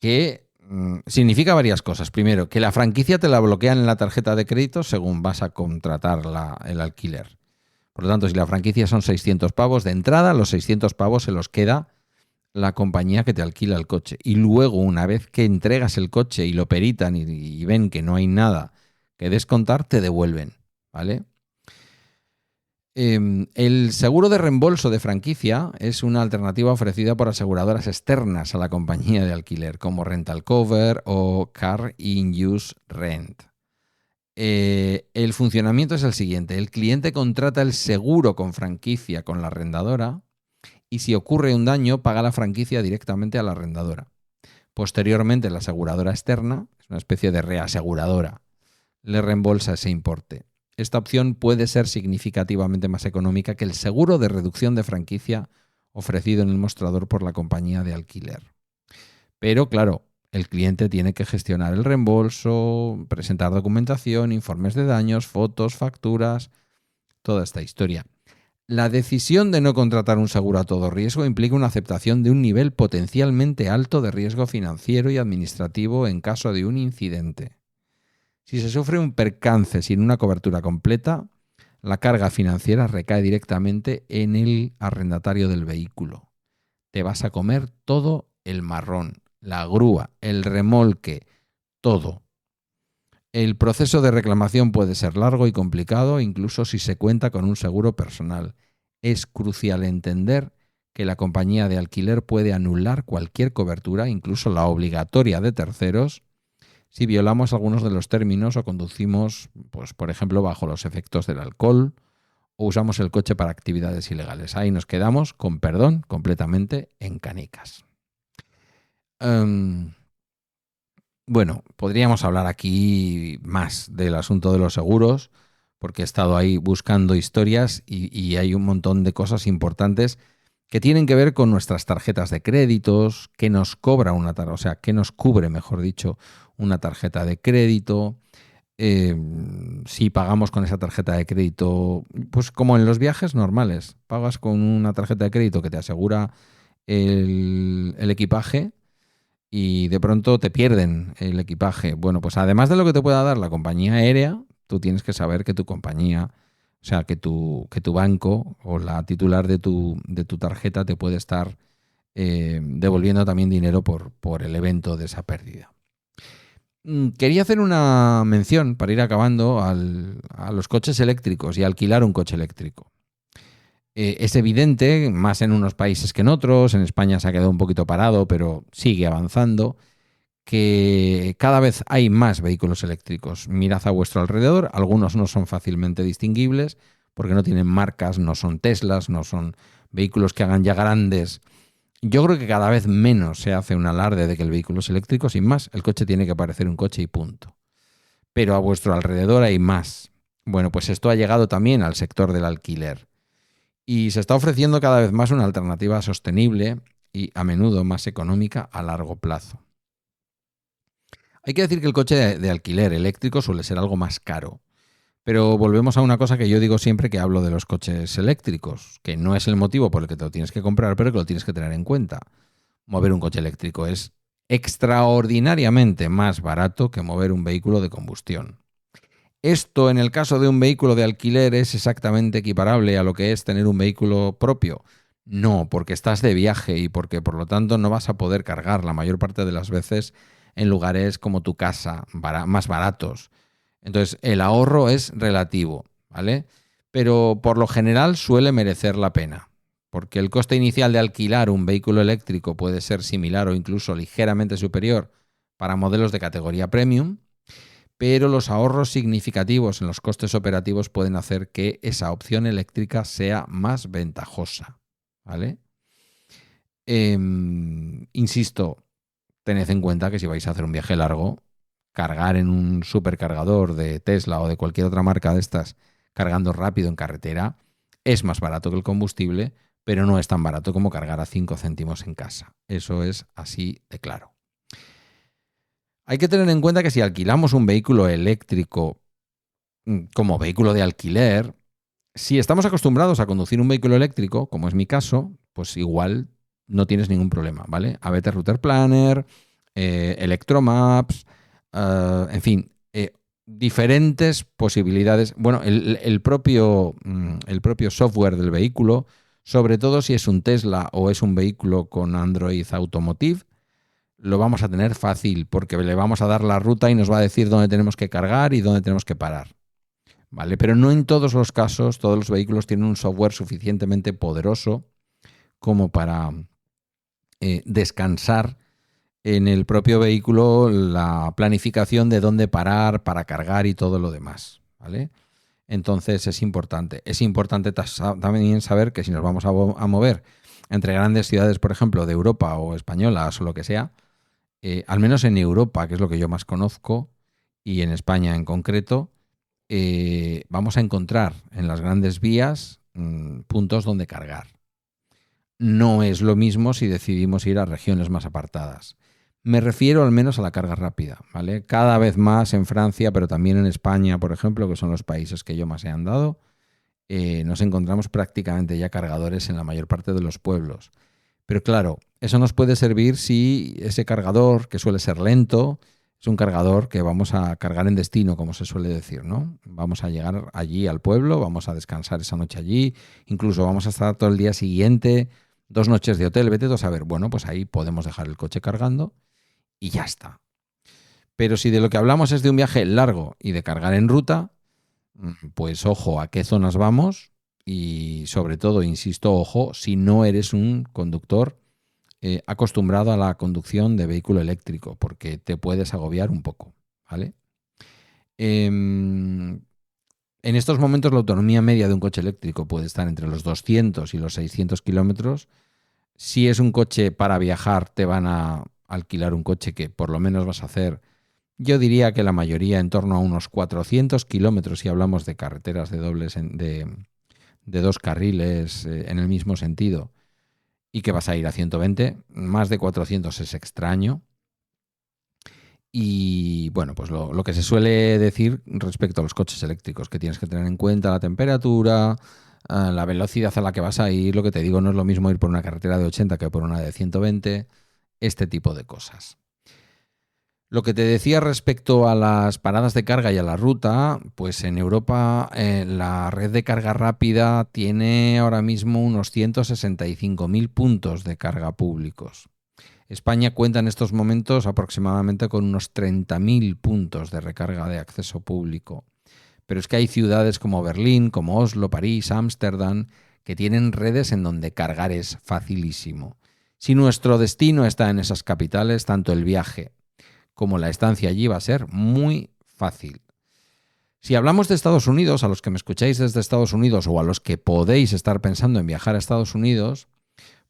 varias cosas. Primero, que la franquicia te la bloquean en la tarjeta de crédito según vas a contratar el alquiler. Por lo tanto, si la franquicia son 600 pavos de entrada, los 600 pavos se los queda la compañía que te alquila el coche. Y luego, una vez que entregas el coche y lo peritan y ven que no hay nada que descontar, te devuelven, ¿vale? El seguro de reembolso de franquicia es una alternativa ofrecida por aseguradoras externas a la compañía de alquiler, como Rental Cover o Car in Use Rent. El funcionamiento es el siguiente. El cliente contrata el seguro con franquicia con la arrendadora y si ocurre un daño paga la franquicia directamente a la arrendadora. Posteriormente, la aseguradora externa, es una especie de reaseguradora, le reembolsa ese importe. Esta opción puede ser significativamente más económica que el seguro de reducción de franquicia ofrecido en el mostrador por la compañía de alquiler. Pero, claro, el cliente tiene que gestionar el reembolso, presentar documentación, informes de daños, fotos, facturas, toda esta historia. La decisión de no contratar un seguro a todo riesgo implica una aceptación de un nivel potencialmente alto de riesgo financiero y administrativo en caso de un incidente. Si se sufre un percance sin una cobertura completa, la carga financiera recae directamente en el arrendatario del vehículo. Te vas a comer todo el marrón, la grúa, el remolque, todo. El proceso de reclamación puede ser largo y complicado, incluso si se cuenta con un seguro personal. Es crucial entender que la compañía de alquiler puede anular cualquier cobertura, incluso la obligatoria de terceros, si violamos algunos de los términos o conducimos, pues, por ejemplo, bajo los efectos del alcohol o usamos el coche para actividades ilegales. Ahí nos quedamos, con perdón, completamente en canicas. Bueno, podríamos hablar aquí más del asunto de los seguros, porque he estado ahí buscando historias y hay un montón de cosas importantes que tienen que ver con nuestras tarjetas de créditos, qué nos cobra una tarjeta, o sea, qué nos cubre, mejor dicho, una tarjeta de crédito, si pagamos con esa tarjeta de crédito, pues como en los viajes normales, pagas con una tarjeta de crédito que te asegura el equipaje y de pronto te pierden el equipaje. Bueno, pues además de lo que te pueda dar la compañía aérea, tú tienes que saber que tu compañía, o sea, que tu banco o la titular de tu tarjeta te puede estar devolviendo también dinero por el evento de esa pérdida. Quería hacer una mención, para ir acabando, a los coches eléctricos y alquilar un coche eléctrico. Es evidente, más en unos países que en otros, en España se ha quedado un poquito parado, pero sigue avanzando, que cada vez hay más vehículos eléctricos. Mirad a vuestro alrededor, algunos no son fácilmente distinguibles porque no tienen marcas, no son Teslas, no son vehículos que hagan ya grandes. Yo creo que cada vez menos se hace un alarde de que el vehículo es eléctrico, sin más, el coche tiene que parecer un coche y punto. Pero a vuestro alrededor hay más. Bueno, pues esto ha llegado también al sector del alquiler. Y se está ofreciendo cada vez más una alternativa sostenible y a menudo más económica a largo plazo. Hay que decir que el coche de alquiler eléctrico suele ser algo más caro. Pero volvemos a una cosa que yo digo siempre que hablo de los coches eléctricos, que no es el motivo por el que te lo tienes que comprar, pero que lo tienes que tener en cuenta. Mover un coche eléctrico es extraordinariamente más barato que mover un vehículo de combustión. Esto, en el caso de un vehículo de alquiler, es exactamente equiparable a lo que es tener un vehículo propio. No, porque estás de viaje y porque, por lo tanto, no vas a poder cargar la mayor parte de las veces en lugares como tu casa, más baratos. Entonces, el ahorro es relativo, ¿vale? Pero por lo general suele merecer la pena, porque el coste inicial de alquilar un vehículo eléctrico puede ser similar o incluso ligeramente superior para modelos de categoría premium, pero los ahorros significativos en los costes operativos pueden hacer que esa opción eléctrica sea más ventajosa, ¿vale? Insisto, tened en cuenta que si vais a hacer un viaje largo, cargar en un supercargador de Tesla o de cualquier otra marca de estas, cargando rápido en carretera, es más barato que el combustible, pero no es tan barato como cargar a 5 céntimos en casa. Eso es así de claro. Hay que tener en cuenta que si alquilamos un vehículo eléctrico como vehículo de alquiler, si estamos acostumbrados a conducir un vehículo eléctrico, como es mi caso, pues igual no tienes ningún problema, ¿vale? ABT Router Planner, Electromaps, en fin, diferentes posibilidades. Bueno, el propio software del vehículo, sobre todo si es un Tesla o es un vehículo con Android Automotive, lo vamos a tener fácil porque le vamos a dar la ruta y nos va a decir dónde tenemos que cargar y dónde tenemos que parar. ¿vale? Pero no en todos los casos, todos los vehículos tienen un software suficientemente poderoso como para descansar en el propio vehículo la planificación de dónde parar para cargar y todo lo demás, ¿vale? Entonces es importante. Es importante también saber que si nos vamos a mover entre grandes ciudades, por ejemplo, de Europa o españolas o lo que sea, al menos en Europa, que es lo que yo más conozco, y en España en concreto, vamos a encontrar en las grandes vías puntos donde cargar. No es lo mismo si decidimos ir a regiones más apartadas. Me refiero al menos a la carga rápida, ¿vale? Cada vez más en Francia, pero también en España, por ejemplo, que son los países que yo más he andado, nos encontramos prácticamente ya cargadores en la mayor parte de los pueblos. Pero claro, eso nos puede servir si ese cargador, que suele ser lento, es un cargador que vamos a cargar en destino, como se suele decir, ¿no? Vamos a llegar allí al pueblo, vamos a descansar esa noche allí, incluso vamos a estar todo el día siguiente, 2 noches de hotel, vete tú a saber. Bueno, pues ahí podemos dejar el coche cargando y ya está. Pero si de lo que hablamos es de un viaje largo y de cargar en ruta, pues ojo a qué zonas vamos y sobre todo, insisto, ojo si no eres un conductor acostumbrado a la conducción de vehículo eléctrico, porque te puedes agobiar un poco, ¿vale? En estos momentos la autonomía media de un coche eléctrico puede estar entre los 200 y los 600 kilómetros. Si es un coche para viajar, te van a alquilar un coche que por lo menos vas a hacer, yo diría que la mayoría en torno a unos 400 kilómetros si hablamos de carreteras de de 2 carriles en el mismo sentido, y que vas a ir a 120, más de 400 es extraño. Y bueno, pues lo que se suele decir respecto a los coches eléctricos, que tienes que tener en cuenta la temperatura, la velocidad a la que vas a ir. Lo que te digo, no es lo mismo ir por una carretera de 80 que por una de 120, este tipo de cosas. Lo que te decía respecto a las paradas de carga y a la ruta, pues en Europa la red de carga rápida tiene ahora mismo unos 165.000 puntos de carga públicos. España cuenta en estos momentos aproximadamente con unos 30.000 puntos de recarga de acceso público. Pero es que hay ciudades como Berlín, como Oslo, París, Ámsterdam, que tienen redes en donde cargar es facilísimo. Si nuestro destino está en esas capitales, tanto el viaje como la estancia allí va a ser muy fácil. Si hablamos de Estados Unidos, a los que me escucháis desde Estados Unidos o a los que podéis estar pensando en viajar a Estados Unidos,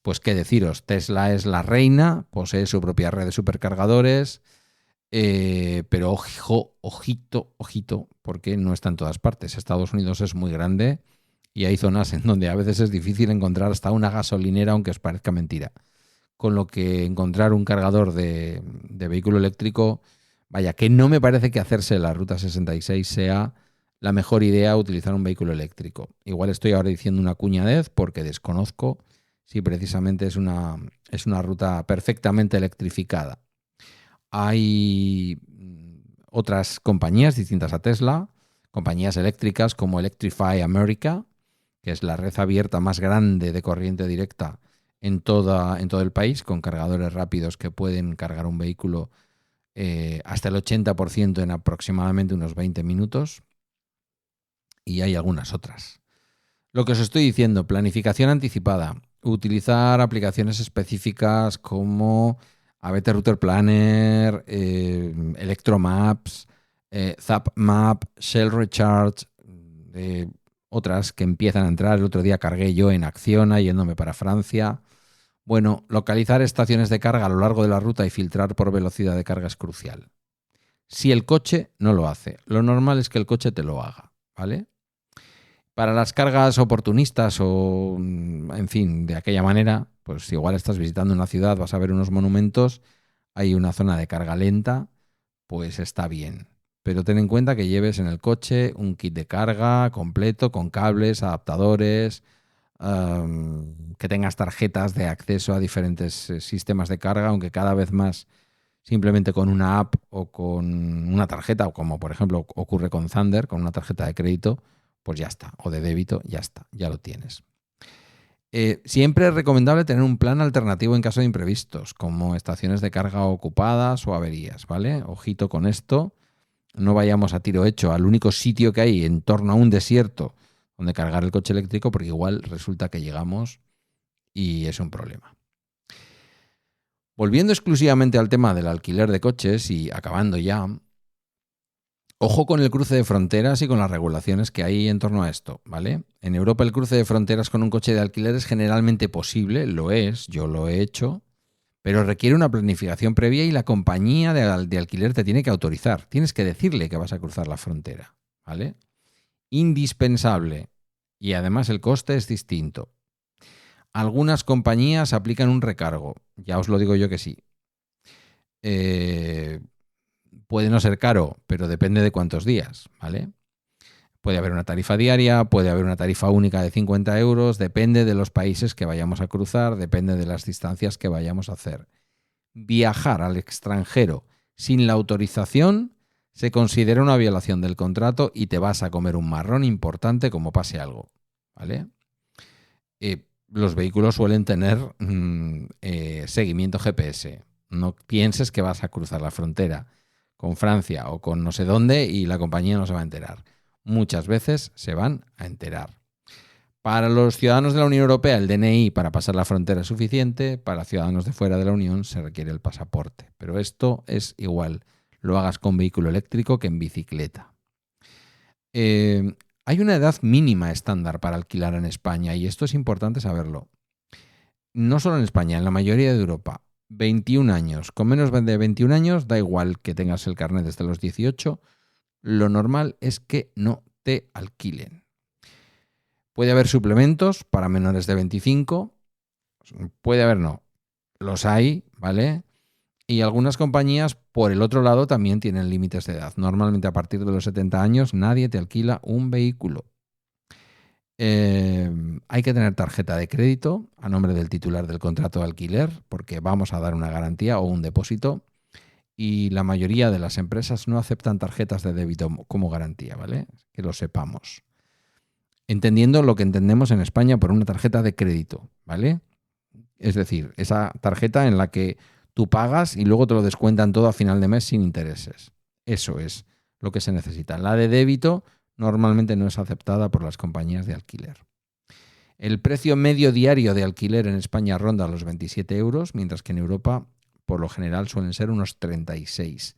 pues qué deciros, Tesla es la reina, posee su propia red de supercargadores, pero ojito, porque no está en todas partes. Estados Unidos es muy grande y hay zonas en donde a veces es difícil encontrar hasta una gasolinera, aunque os parezca mentira. Con lo que encontrar un cargador de vehículo eléctrico, vaya, que no me parece que hacerse la Ruta 66 sea la mejor idea utilizar un vehículo eléctrico. Igual estoy ahora diciendo una cuñadez porque desconozco si precisamente es una ruta perfectamente electrificada. Hay otras compañías distintas a Tesla, compañías eléctricas como Electrify America, que es la red abierta más grande de corriente directa en todo el país, con cargadores rápidos que pueden cargar un vehículo hasta el 80% en aproximadamente unos 20 minutos. Y hay algunas otras. Lo que os estoy diciendo, planificación anticipada, utilizar aplicaciones específicas como ABT Router Planner, Electromaps, ZapMap, Shell Recharge, otras que empiezan a entrar. El otro día cargué yo en Acciona yéndome para Francia. Bueno, localizar estaciones de carga a lo largo de la ruta y filtrar por velocidad de carga es crucial. Si el coche no lo hace, lo normal es que el coche te lo haga, ¿vale? Para las cargas oportunistas o, en fin, de aquella manera, pues igual estás visitando una ciudad, vas a ver unos monumentos, hay una zona de carga lenta, pues está bien. Pero ten en cuenta que lleves en el coche un kit de carga completo con cables, adaptadores, que tengas tarjetas de acceso a diferentes sistemas de carga, aunque cada vez más simplemente con una app o con una tarjeta, o como por ejemplo ocurre con Thunder, con una tarjeta de crédito, pues ya está, o de débito, ya está, ya lo tienes. Siempre es recomendable tener un plan alternativo en caso de imprevistos, como estaciones de carga ocupadas o averías, ¿vale? Ojito con esto. no vayamos a tiro hecho al único sitio que hay en torno a un desierto donde cargar el coche eléctrico, porque igual resulta que llegamos y es un problema. Volviendo exclusivamente al tema del alquiler de coches y acabando ya, ojo con el cruce de fronteras y con las regulaciones que hay en torno a esto, ¿vale? En Europa el cruce de fronteras con un coche de alquiler es generalmente posible, lo es, yo lo he hecho, pero requiere una planificación previa y la compañía de alquiler te tiene que autorizar. Tienes que decirle que vas a cruzar la frontera, ¿vale? Indispensable. Y además el coste es distinto. Algunas compañías aplican un recargo. Ya os lo digo yo que sí. Puede no ser caro, pero depende de cuántos días, ¿vale? Puede haber una tarifa diaria, puede haber una tarifa única de 50 euros, depende de los países que vayamos a cruzar, depende de las distancias que vayamos a hacer. Viajar al extranjero sin la autorización se considera una violación del contrato y te vas a comer un marrón importante como pase algo, ¿vale? Los vehículos suelen tener seguimiento GPS. No pienses que vas a cruzar la frontera con Francia o con no sé dónde y la compañía no se va a enterar. Muchas veces se van a enterar. Para los ciudadanos de la Unión Europea el DNI para pasar la frontera es suficiente, para ciudadanos de fuera de la Unión se requiere el pasaporte. Pero esto es igual, lo hagas con vehículo eléctrico que en bicicleta. Hay una edad mínima estándar para alquilar en España y esto es importante saberlo. No solo en España, en la mayoría de Europa. 21 años. Con menos de 21 años da igual que tengas el carnet desde los 18. Lo normal es que no te alquilen. Puede haber suplementos para menores de 25. Puede haber no. Los hay, ¿vale? Y algunas compañías, por el otro lado, también tienen límites de edad. Normalmente a partir de los 70 años nadie te alquila un vehículo. Hay que tener tarjeta de crédito a nombre del titular del contrato de alquiler porque vamos a dar una garantía o un depósito y la mayoría de las empresas no aceptan tarjetas de débito como garantía, ¿vale? Que lo sepamos. Entendiendo lo que entendemos en España por una tarjeta de crédito, ¿vale? Es decir, esa tarjeta en la que tú pagas y luego te lo descuentan todo a final de mes sin intereses. Eso es lo que se necesita. La de débito normalmente no es aceptada por las compañías de alquiler. El precio medio diario de alquiler en España ronda los 27 euros, mientras que en Europa, por lo general, suelen ser unos 36.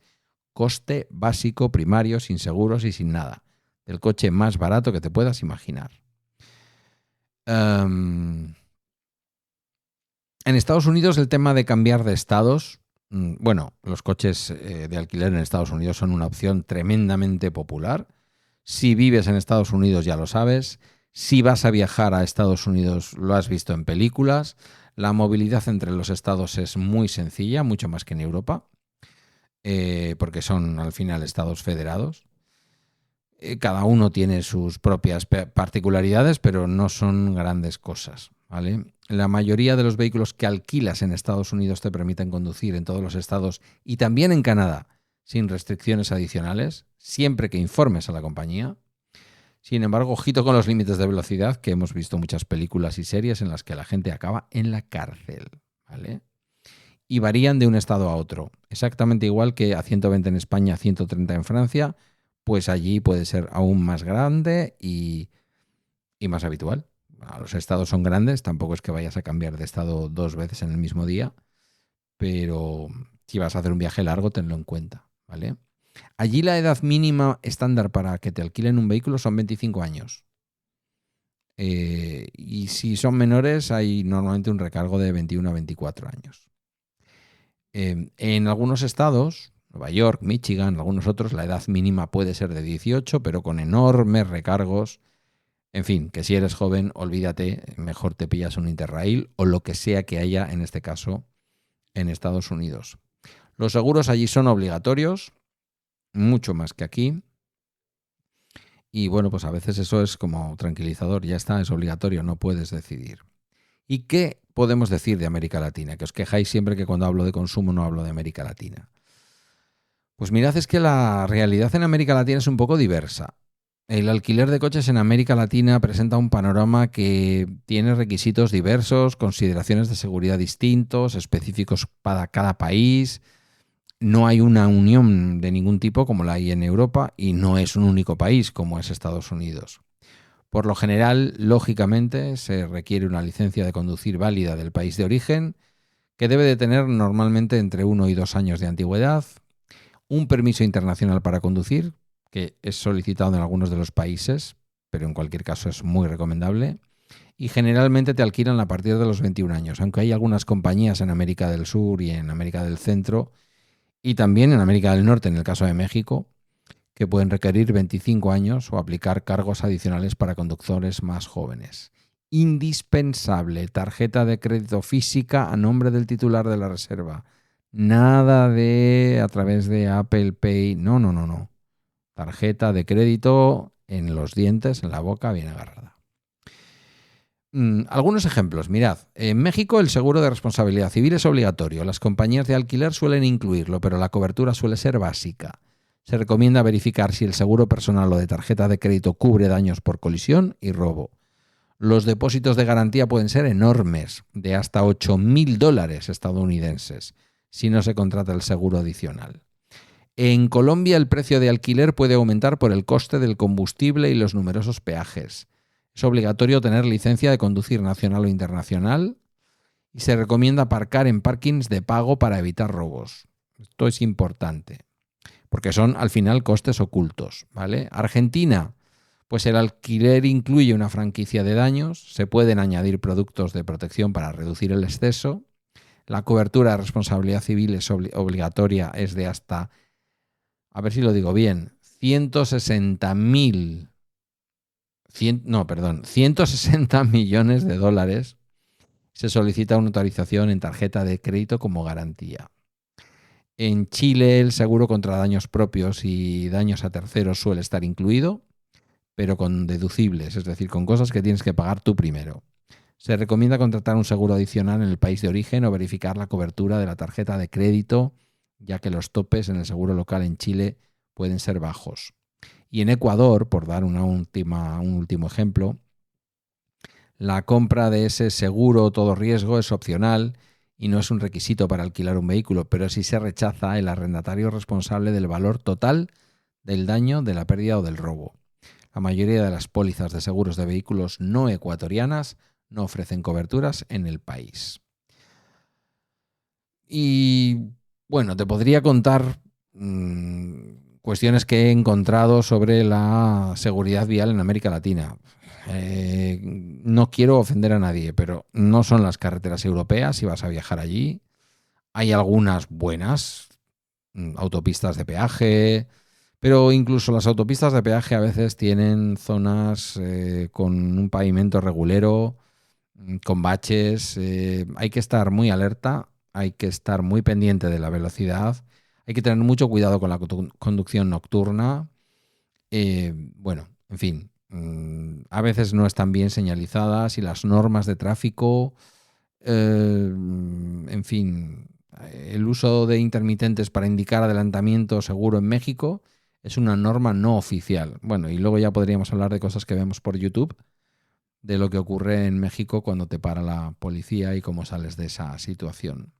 Coste básico, primario, sin seguros y sin nada. El coche más barato que te puedas imaginar. En Estados Unidos el tema de cambiar de estados, los coches de alquiler en Estados Unidos son una opción tremendamente popular. Si vives en Estados Unidos ya lo sabes. Si vas a viajar a Estados Unidos lo has visto en películas. La movilidad entre los estados es muy sencilla, mucho más que en Europa, porque son al final estados federados. Cada uno tiene sus propias particularidades, pero no son grandes cosas, ¿vale? La mayoría de los vehículos que alquilas en Estados Unidos te permiten conducir en todos los estados y también en Canadá sin restricciones adicionales, siempre que informes a la compañía. Sin embargo, ojito con los límites de velocidad, que hemos visto muchas películas y series en las que la gente acaba en la cárcel, ¿vale? Y varían de un estado a otro. Exactamente igual que a 120 en España, a 130 en Francia, pues allí puede ser aún más grande y más habitual. Los estados son grandes, tampoco es que vayas a cambiar de estado 2 veces en el mismo día, pero si vas a hacer un viaje largo, tenlo en cuenta, ¿vale? Allí la edad mínima estándar para que te alquilen un vehículo son 25 años. Y si son menores, hay normalmente un recargo de 21 a 24 años. En algunos estados, Nueva York, Michigan, algunos otros, la edad mínima puede ser de 18, pero con enormes recargos. En fin, que si eres joven, olvídate, mejor te pillas un Interrail o lo que sea que haya, en este caso, en Estados Unidos. Los seguros allí son obligatorios, mucho más que aquí. Y bueno, pues a veces eso es como tranquilizador, ya está, es obligatorio, no puedes decidir. ¿Y qué podemos decir de América Latina? Que os quejáis siempre que cuando hablo de consumo no hablo de América Latina. Pues mirad, es que la realidad en América Latina es un poco diversa. El alquiler de coches en América Latina presenta un panorama que tiene requisitos diversos, consideraciones de seguridad distintos, específicos para cada país. No hay una unión de ningún tipo como la hay en Europa y no es un único país como es Estados Unidos. Por lo general, lógicamente, se requiere una licencia de conducir válida del país de origen, que debe de tener normalmente entre 1 y 2 años de antigüedad, un permiso internacional para conducir, que es solicitado en algunos de los países, pero en cualquier caso es muy recomendable, y generalmente te alquilan a partir de los 21 años, aunque hay algunas compañías en América del Sur y en América del Centro, y también en América del Norte, en el caso de México, que pueden requerir 25 años o aplicar cargos adicionales para conductores más jóvenes. Indispensable, tarjeta de crédito física a nombre del titular de la reserva. Nada de a través de Apple Pay. No. Tarjeta de crédito en los dientes, en la boca, bien agarrada. Algunos ejemplos. Mirad, en México el seguro de responsabilidad civil es obligatorio. Las compañías de alquiler suelen incluirlo, pero la cobertura suele ser básica. Se recomienda verificar si el seguro personal o de tarjeta de crédito cubre daños por colisión y robo. Los depósitos de garantía pueden ser enormes, de hasta $8.000 estadounidenses, si no se contrata el seguro adicional. En Colombia el precio de alquiler puede aumentar por el coste del combustible y los numerosos peajes. Es obligatorio tener licencia de conducir nacional o internacional y se recomienda aparcar en parkings de pago para evitar robos. Esto es importante, porque son al final costes ocultos, ¿vale? Argentina, pues el alquiler incluye una franquicia de daños, se pueden añadir productos de protección para reducir el exceso, la cobertura de responsabilidad civil es obligatoria, es de hasta, a ver si lo digo bien, 160 millones de dólares. Se solicita una autorización en tarjeta de crédito como garantía. En Chile el seguro contra daños propios y daños a terceros suele estar incluido, pero con deducibles, es decir, con cosas que tienes que pagar tú primero. Se recomienda contratar un seguro adicional en el país de origen o verificar la cobertura de la tarjeta de crédito, ya que los topes en el seguro local en Chile pueden ser bajos. Y en Ecuador, por dar un último ejemplo, la compra de ese seguro todo riesgo es opcional y no es un requisito para alquilar un vehículo, pero si se rechaza, el arrendatario es responsable del valor total del daño, de la pérdida o del robo. La mayoría de las pólizas de seguros de vehículos no ecuatorianas no ofrecen coberturas en el país. Y bueno, te podría contar cuestiones que he encontrado sobre la seguridad vial en América Latina. No quiero ofender a nadie, pero no son las carreteras europeas si vas a viajar allí. Hay algunas buenas, autopistas de peaje, pero incluso las autopistas de peaje a veces tienen zonas con un pavimento regulero, con baches. Hay que estar muy alerta, hay que estar muy pendiente de la velocidad, hay que tener mucho cuidado con la conducción nocturna. Bueno, en fin, a veces no están bien señalizadas y las normas de tráfico, en fin, el uso de intermitentes para indicar adelantamiento seguro en México es una norma no oficial. Bueno, y luego ya podríamos hablar de cosas que vemos por YouTube, de lo que ocurre en México cuando te para la policía y cómo sales de esa situación.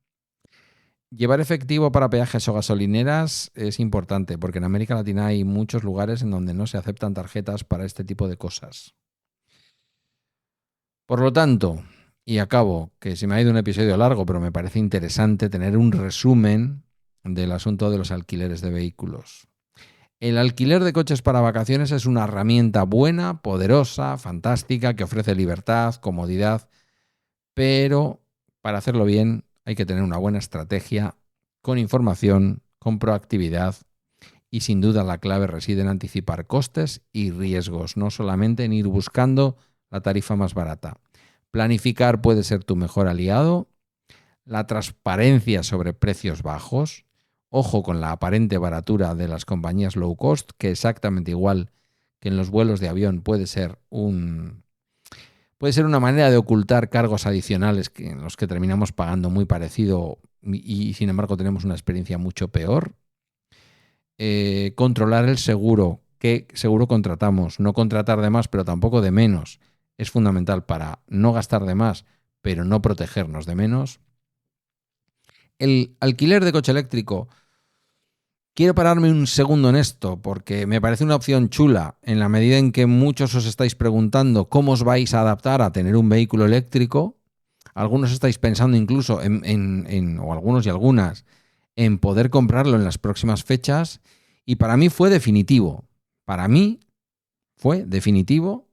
Llevar efectivo para peajes o gasolineras es importante porque en América Latina hay muchos lugares en donde no se aceptan tarjetas para este tipo de cosas. Por lo tanto, y acabo, que se me ha ido un episodio largo, pero me parece interesante tener un resumen del asunto de los alquileres de vehículos. El alquiler de coches para vacaciones es una herramienta buena, poderosa, fantástica, que ofrece libertad, comodidad, pero para hacerlo bien hay que tener una buena estrategia, con información, con proactividad y sin duda la clave reside en anticipar costes y riesgos, no solamente en ir buscando la tarifa más barata. Planificar puede ser tu mejor aliado, la transparencia sobre precios bajos, ojo con la aparente baratura de las compañías low cost, que exactamente igual que en los vuelos de avión puede ser una manera de ocultar cargos adicionales en los que terminamos pagando muy parecido y sin embargo tenemos una experiencia mucho peor. Controlar el seguro, qué seguro contratamos, no contratar de más pero tampoco de menos, es fundamental para no gastar de más pero no protegernos de menos. El alquiler de coche eléctrico Quiero pararme un segundo en esto porque me parece una opción chula en la medida en que muchos os estáis preguntando cómo os vais a adaptar a tener un vehículo eléctrico. Algunos estáis pensando incluso o algunos y algunas, en poder comprarlo en las próximas fechas. Y para mí fue definitivo. Para mí fue definitivo,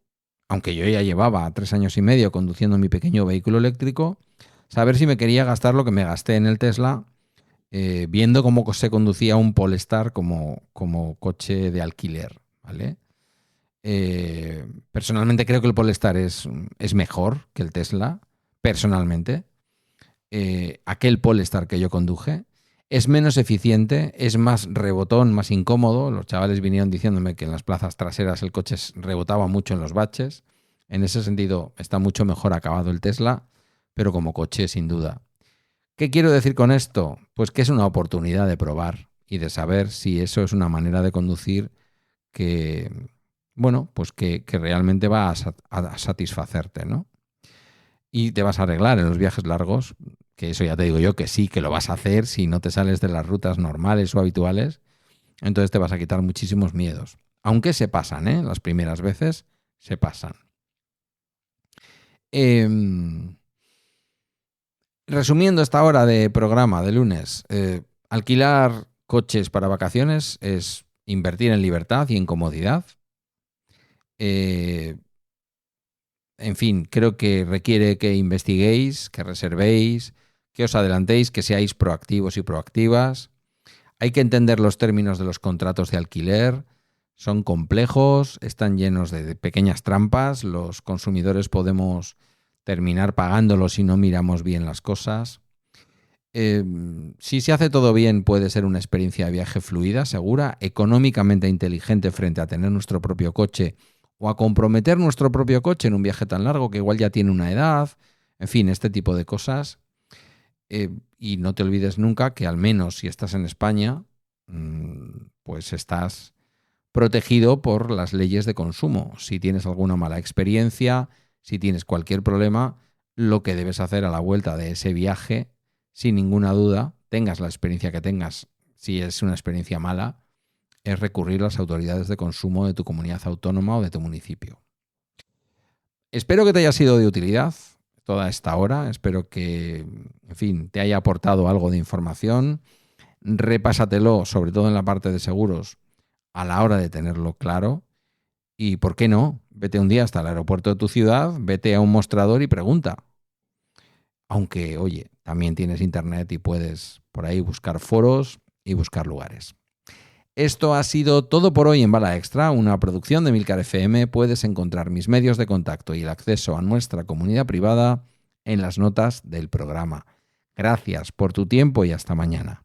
aunque yo ya llevaba 3 años y medio conduciendo mi pequeño vehículo eléctrico, saber si me quería gastar lo que me gasté en el Tesla, viendo cómo se conducía un Polestar como coche de alquiler, ¿vale? Personalmente creo que el Polestar es mejor que el Tesla, personalmente. Aquel Polestar que yo conduje es menos eficiente, es más rebotón, más incómodo. Los chavales vinieron diciéndome que en las plazas traseras el coche rebotaba mucho en los baches. En ese sentido está mucho mejor acabado el Tesla, pero como coche sin duda. ¿Qué quiero decir con esto? Pues que es una oportunidad de probar y de saber si eso es una manera de conducir que, bueno, pues que realmente va a satisfacerte, ¿no? Y te vas a arreglar en los viajes largos, que eso ya te digo yo que sí, que lo vas a hacer si no te sales de las rutas normales o habituales, entonces te vas a quitar muchísimos miedos. Aunque se pasan, ¿eh? Las primeras veces se pasan. Resumiendo esta hora de programa de lunes, alquilar coches para vacaciones es invertir en libertad y en comodidad. En fin, creo que requiere que investiguéis, que reservéis, que os adelantéis, que seáis proactivos y proactivas. Hay que entender los términos de los contratos de alquiler. Son complejos, están llenos de pequeñas trampas. Los consumidores podemos terminar pagándolo si no miramos bien las cosas. Si se hace todo bien, puede ser una experiencia de viaje fluida, segura, económicamente inteligente frente a tener nuestro propio coche o a comprometer nuestro propio coche en un viaje tan largo que igual ya tiene una edad. En fin, este tipo de cosas. Y no te olvides nunca que al menos si estás en España, pues estás protegido por las leyes de consumo. Si tienes alguna mala experiencia, si tienes cualquier problema, lo que debes hacer a la vuelta de ese viaje, sin ninguna duda, tengas la experiencia que tengas, si es una experiencia mala, es recurrir a las autoridades de consumo de tu comunidad autónoma o de tu municipio. Espero que te haya sido de utilidad toda esta hora. Espero que, en fin, te haya aportado algo de información. Repásatelo, sobre todo en la parte de seguros, a la hora de tenerlo claro. Y, ¿por qué no? Vete un día hasta el aeropuerto de tu ciudad, vete a un mostrador y pregunta. Aunque, oye, también tienes internet y puedes por ahí buscar foros y buscar lugares. Esto ha sido todo por hoy en Bala Extra, una producción de Milcar FM. Puedes encontrar mis medios de contacto y el acceso a nuestra comunidad privada en las notas del programa. Gracias por tu tiempo y hasta mañana.